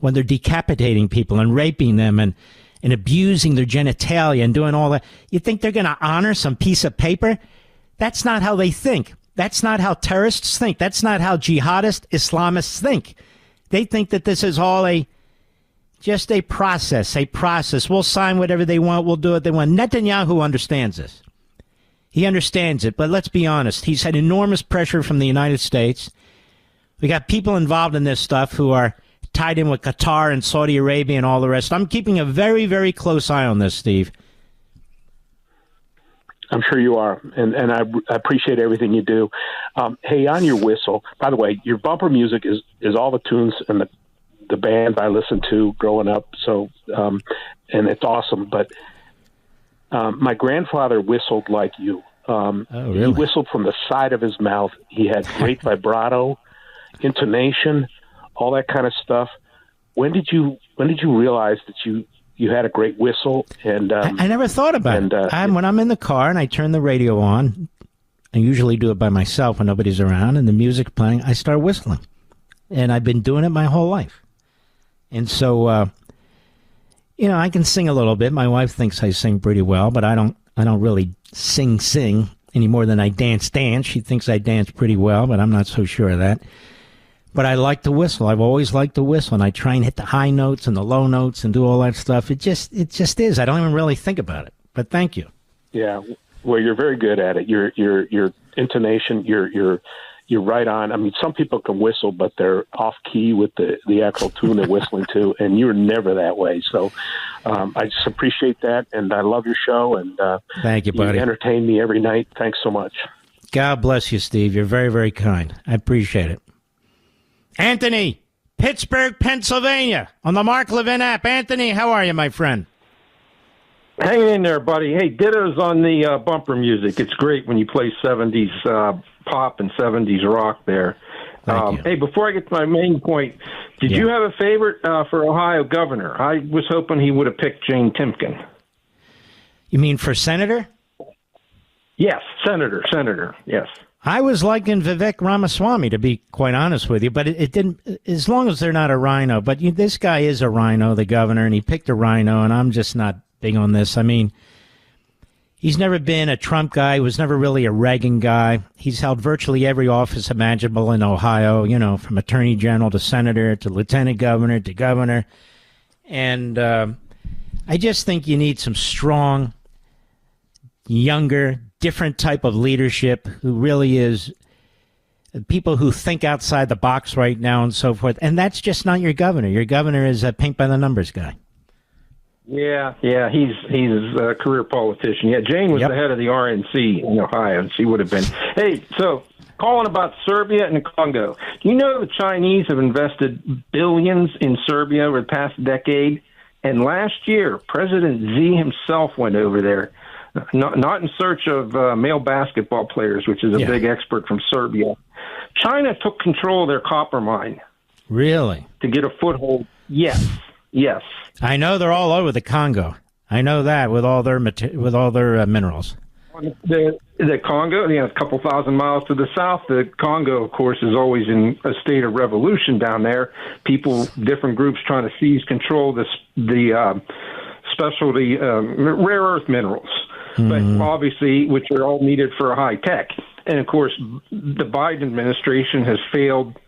when they're decapitating people and raping them and abusing their genitalia and doing all that? You think they're going to honor some piece of paper? That's not how they think. That's not how terrorists think. That's not how jihadist Islamists think. They think that this is all just a process. We'll sign whatever they want. We'll do what they want. Netanyahu understands this. He understands it. But let's be honest. He's had enormous pressure from the United States. We got people involved in this stuff who are tied in with Qatar and Saudi Arabia and all the rest. I'm keeping a very, very close eye on this, Steve. I'm sure you are, and I appreciate everything you do. Hey, on your whistle, by the way, your bumper music is all the tunes and the band I listened to growing up. So, and it's awesome. But my grandfather whistled like you. Really? He whistled from the side of his mouth. He had great vibrato, intonation, all that kind of stuff. When did you realize that you had a great whistle? And I never thought about it. When I'm in the car and I turn the radio on, I usually do it by myself when nobody's around and the music's playing, I start whistling. And I've been doing it my whole life. And so, I can sing a little bit. My wife thinks I sing pretty well, but I don't really sing any more than I dance. She thinks I dance pretty well, but I'm not so sure of that. But I like to whistle. I've always liked to whistle, and I try and hit the high notes and the low notes and do all that stuff. It just is. I don't even really think about it. But thank you. Yeah, well, you're very good at it. Your intonation, you're right on. I mean, some people can whistle, but they're off key with the actual tune they're whistling to, and you're never that way. So I just appreciate that, and I love your show. And thank you, buddy. You entertain me every night. Thanks so much. God bless you, Steve. You're very, very kind. I appreciate it. Anthony, Pittsburgh, Pennsylvania, on the Mark Levin app. Anthony, how are you, my friend? Hanging in there, buddy. Hey, dittos on the bumper music. It's great when you play 70s pop and 70s rock there. Hey, before I get to my main point, did you have a favorite for Ohio governor? I was hoping he would have picked Jane Timken. You mean for senator? Yes, senator, yes. I was liking Vivek Ramaswamy, to be quite honest with you, but it didn't, as long as they're not a rhino. But this guy is a rhino, the governor, and he picked a rhino, and I'm just not big on this. I mean, he's never been a Trump guy. He was never really a Reagan guy. He's held virtually every office imaginable in Ohio, from attorney general to senator to lieutenant governor to governor. And I just think you need some strong, younger, different type of leadership who really is people who think outside the box right now and so forth. And that's just not your governor. Your governor is a paint by the numbers guy. Yeah, he's a career politician. Yeah, Jane was the head of the RNC in Ohio, and she would have been. Hey, so calling about Serbia and the Congo. Do you know the Chinese have invested billions in Serbia over the past decade? And last year, President Xi himself went over there. Not in search of male basketball players, which is a big expert from Serbia. China took control of their copper mine. Really? To get a foothold. Yes. I know they're all over the Congo. I know that with all their minerals. The Congo, a couple thousand miles to the south, the Congo, of course, is always in a state of revolution down there. People, different groups trying to seize control of the specialty rare earth minerals. But obviously, which are all needed for high tech. And of course, the Biden administration has failed,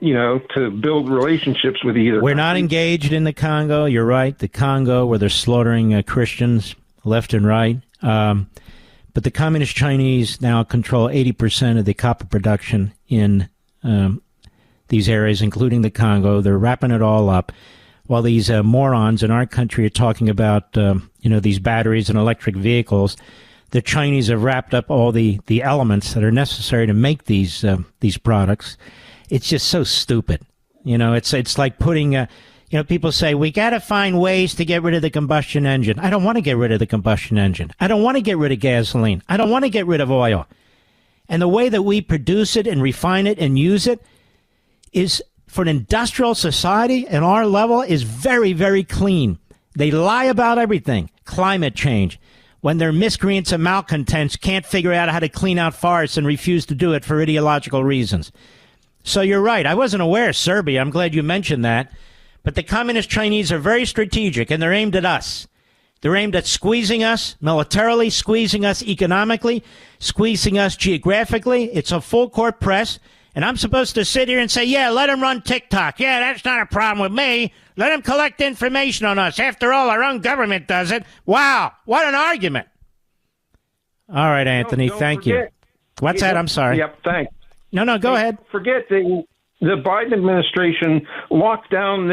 to build relationships with either. We're not engaged in the Congo. You're right. The Congo, where they're slaughtering Christians left and right. But the Communist Chinese now control 80% of the copper production in these areas, including the Congo. They're wrapping it all up. While these morons in our country are talking about, these batteries and electric vehicles, the Chinese have wrapped up all the elements that are necessary to make these products. It's just so stupid. It's like putting, people say, we got to find ways to get rid of the combustion engine. I don't want to get rid of the combustion engine. I don't want to get rid of gasoline. I don't want to get rid of oil. And the way that we produce it and refine it and use it is for an industrial society at our level is very, very clean. They lie about everything. Climate change. When their miscreants and malcontents can't figure out how to clean out forests and refuse to do it for ideological reasons. So you're right. I wasn't aware of Serbia. I'm glad you mentioned that. But the communist Chinese are very strategic, and they're aimed at us. They're aimed at squeezing us militarily, squeezing us economically, squeezing us geographically. It's a full court press. And I'm supposed to sit here and say, yeah, let them run TikTok. Yeah, that's not a problem with me. Let them collect information on us. After all, our own government does it. Wow, what an argument. All right, Anthony, thank you. What's that? I'm sorry. Yep, thanks. No, go ahead. Forget the Biden administration locked down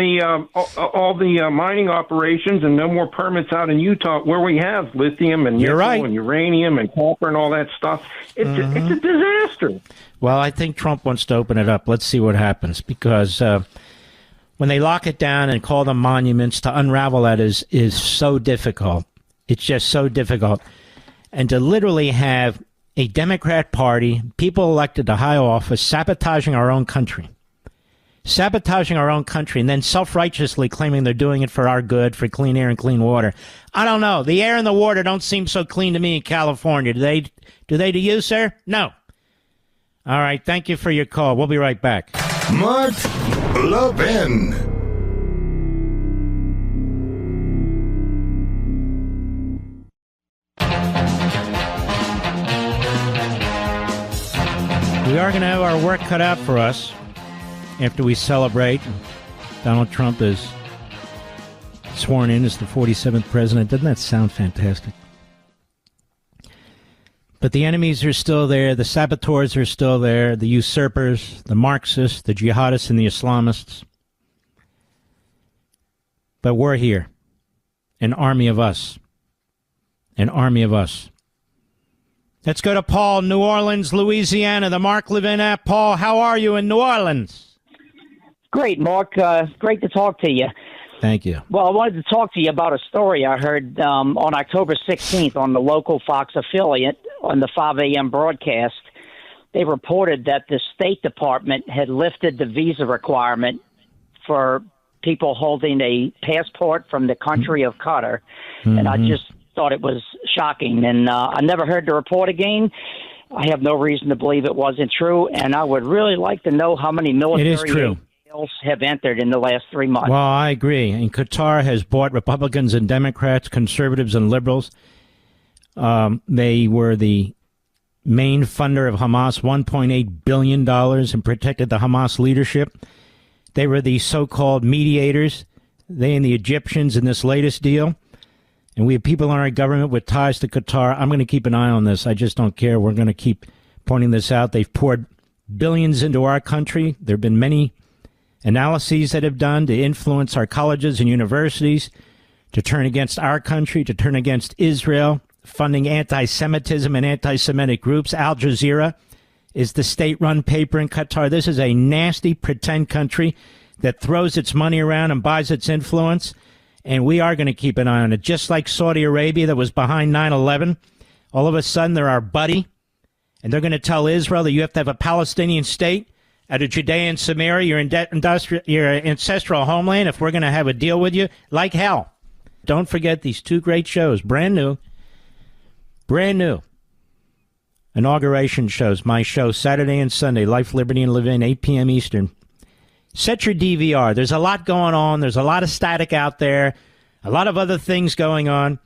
all the mining operations and no more permits out in Utah where we have lithium and nickel and uranium and copper and all that stuff. It's a disaster. Well, I think Trump wants to open it up. Let's see what happens, because when they lock it down and call them monuments, to unravel that is so difficult. It's just so difficult. And to literally have a Democrat Party, people elected to high office, sabotaging our own country, and then self-righteously claiming they're doing it for our good, for clean air and clean water. I don't know. The air and the water don't seem so clean to me in California. Do they to you, sir? No. All right. Thank you for your call. We'll be right back. Mark Levin. We are going to have our work cut out for us after we celebrate Donald Trump is sworn in as the 47th president. Doesn't that sound fantastic? But the enemies are still there. The saboteurs are still there. The usurpers, the Marxists, the jihadists, and the Islamists. But we're here. An army of us. An army of us. Let's go to Paul, New Orleans, Louisiana, the Mark Levin app. Paul, how are you in New Orleans? Great, Mark. Great to talk to you. Thank you. Well, I wanted to talk to you about a story I heard on October 16th on the local Fox affiliate on the 5 a.m. broadcast. They reported that the State Department had lifted the visa requirement for people holding a passport from the country of Qatar. Mm-hmm. And I just thought it was shocking. And I never heard the report again. I have no reason to believe it wasn't true. And I would really like to know how many military have entered in the last 3 months. Well, I agree. And Qatar has bought Republicans and Democrats, conservatives and liberals. They were the main funder of Hamas, $1.8 billion, and protected the Hamas leadership. They were the so-called mediators, they and the Egyptians in this latest deal. And we have people in our government with ties to Qatar. I'm going to keep an eye on this. I just don't care. We're going to keep pointing this out. They've poured billions into our country. There have been many analyses that have done to influence our colleges and universities, to turn against our country, to turn against Israel, funding anti-Semitism and anti-Semitic groups. Al Jazeera is the state-run paper in Qatar. This is a nasty pretend country that throws its money around and buys its influence. And we are going to keep an eye on it. Just like Saudi Arabia that was behind 9/11, all of a sudden they're our buddy. And they're going to tell Israel that you have to have a Palestinian state out of Judea and Samaria, your ancestral homeland, if we're going to have a deal with you, like hell. Don't forget these two great shows, brand new inauguration shows. My show, Saturday and Sunday, Life, Liberty, and Levin, 8 p.m. Eastern. Set your DVR. There's a lot going on. There's a lot of static out there, a lot of other things going on.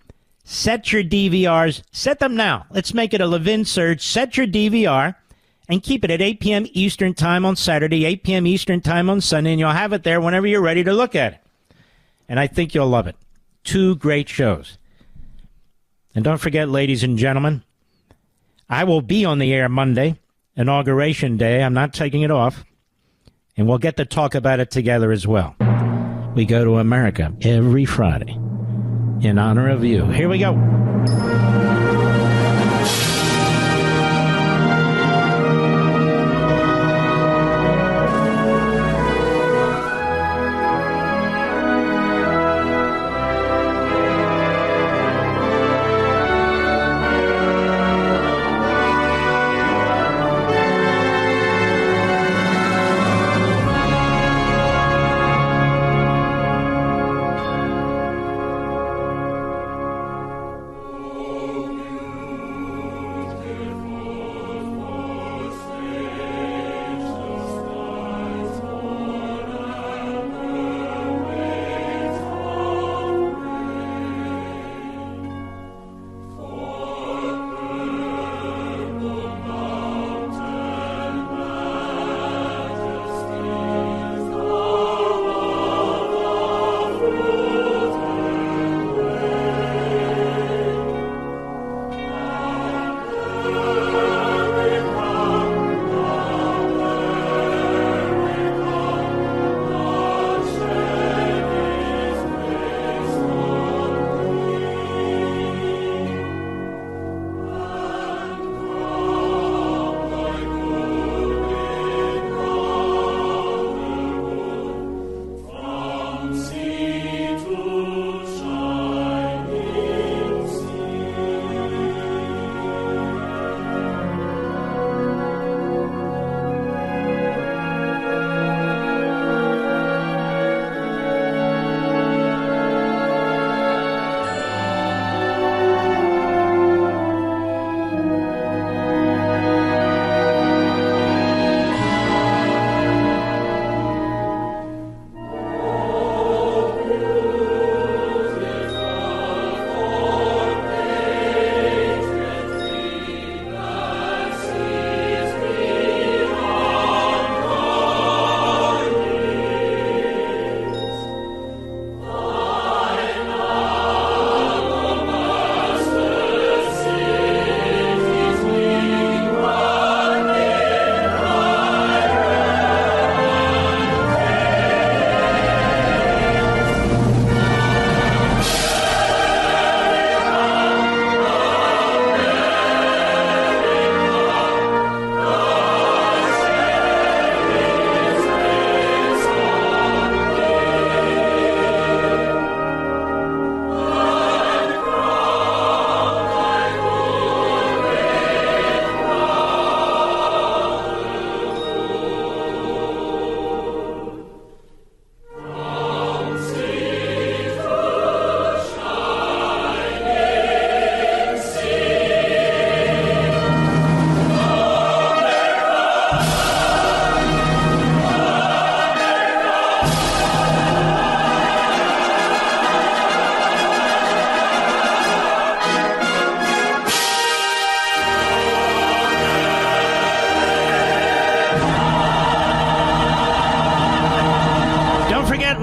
Set your DVRs. Set them now. Let's make it a Levin surge. Set your DVR and keep it at 8 p.m. Eastern time on Saturday, 8 p.m. Eastern time on Sunday, and you'll have it there whenever you're ready to look at it. And I think you'll love it. Two great shows. And don't forget, ladies and gentlemen, I will be on the air Monday, Inauguration Day. I'm not taking it off. And we'll get to talk about it together as well. We go to America every Friday in honor of you. Here we go.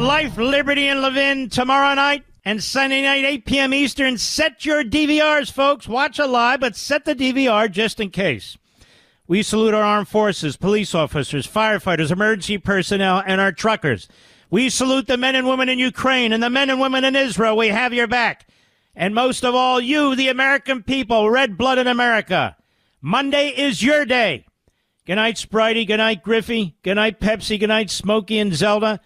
Life, Liberty, and Levin tomorrow night and Sunday night, 8 p.m. Eastern. Set your DVRs, folks. Watch it live, but set the DVR just in case. We salute our armed forces, police officers, firefighters, emergency personnel, and our truckers. We salute the men and women in Ukraine and the men and women in Israel. We have your back. And most of all, you, the American people, red-blooded America. Monday is your day. Good night, Spritey. Good night, Griffey. Good night, Pepsi. Good night, Smokey and Zelda.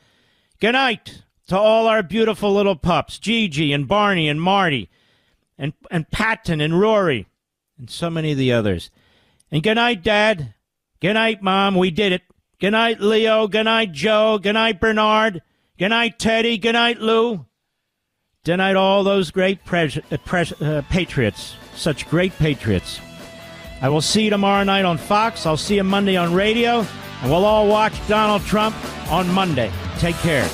Good night to all our beautiful little pups, Gigi and Barney and Marty and Patton and Rory and so many of the others. And good night, Dad. Good night, Mom. We did it. Good night, Leo. Good night, Joe. Good night, Bernard. Good night, Teddy. Good night, Lou. Good night, all those great patriots. Such great patriots. I will see you tomorrow night on Fox. I'll see you Monday on radio. And we'll all watch Donald Trump on Monday. Take care.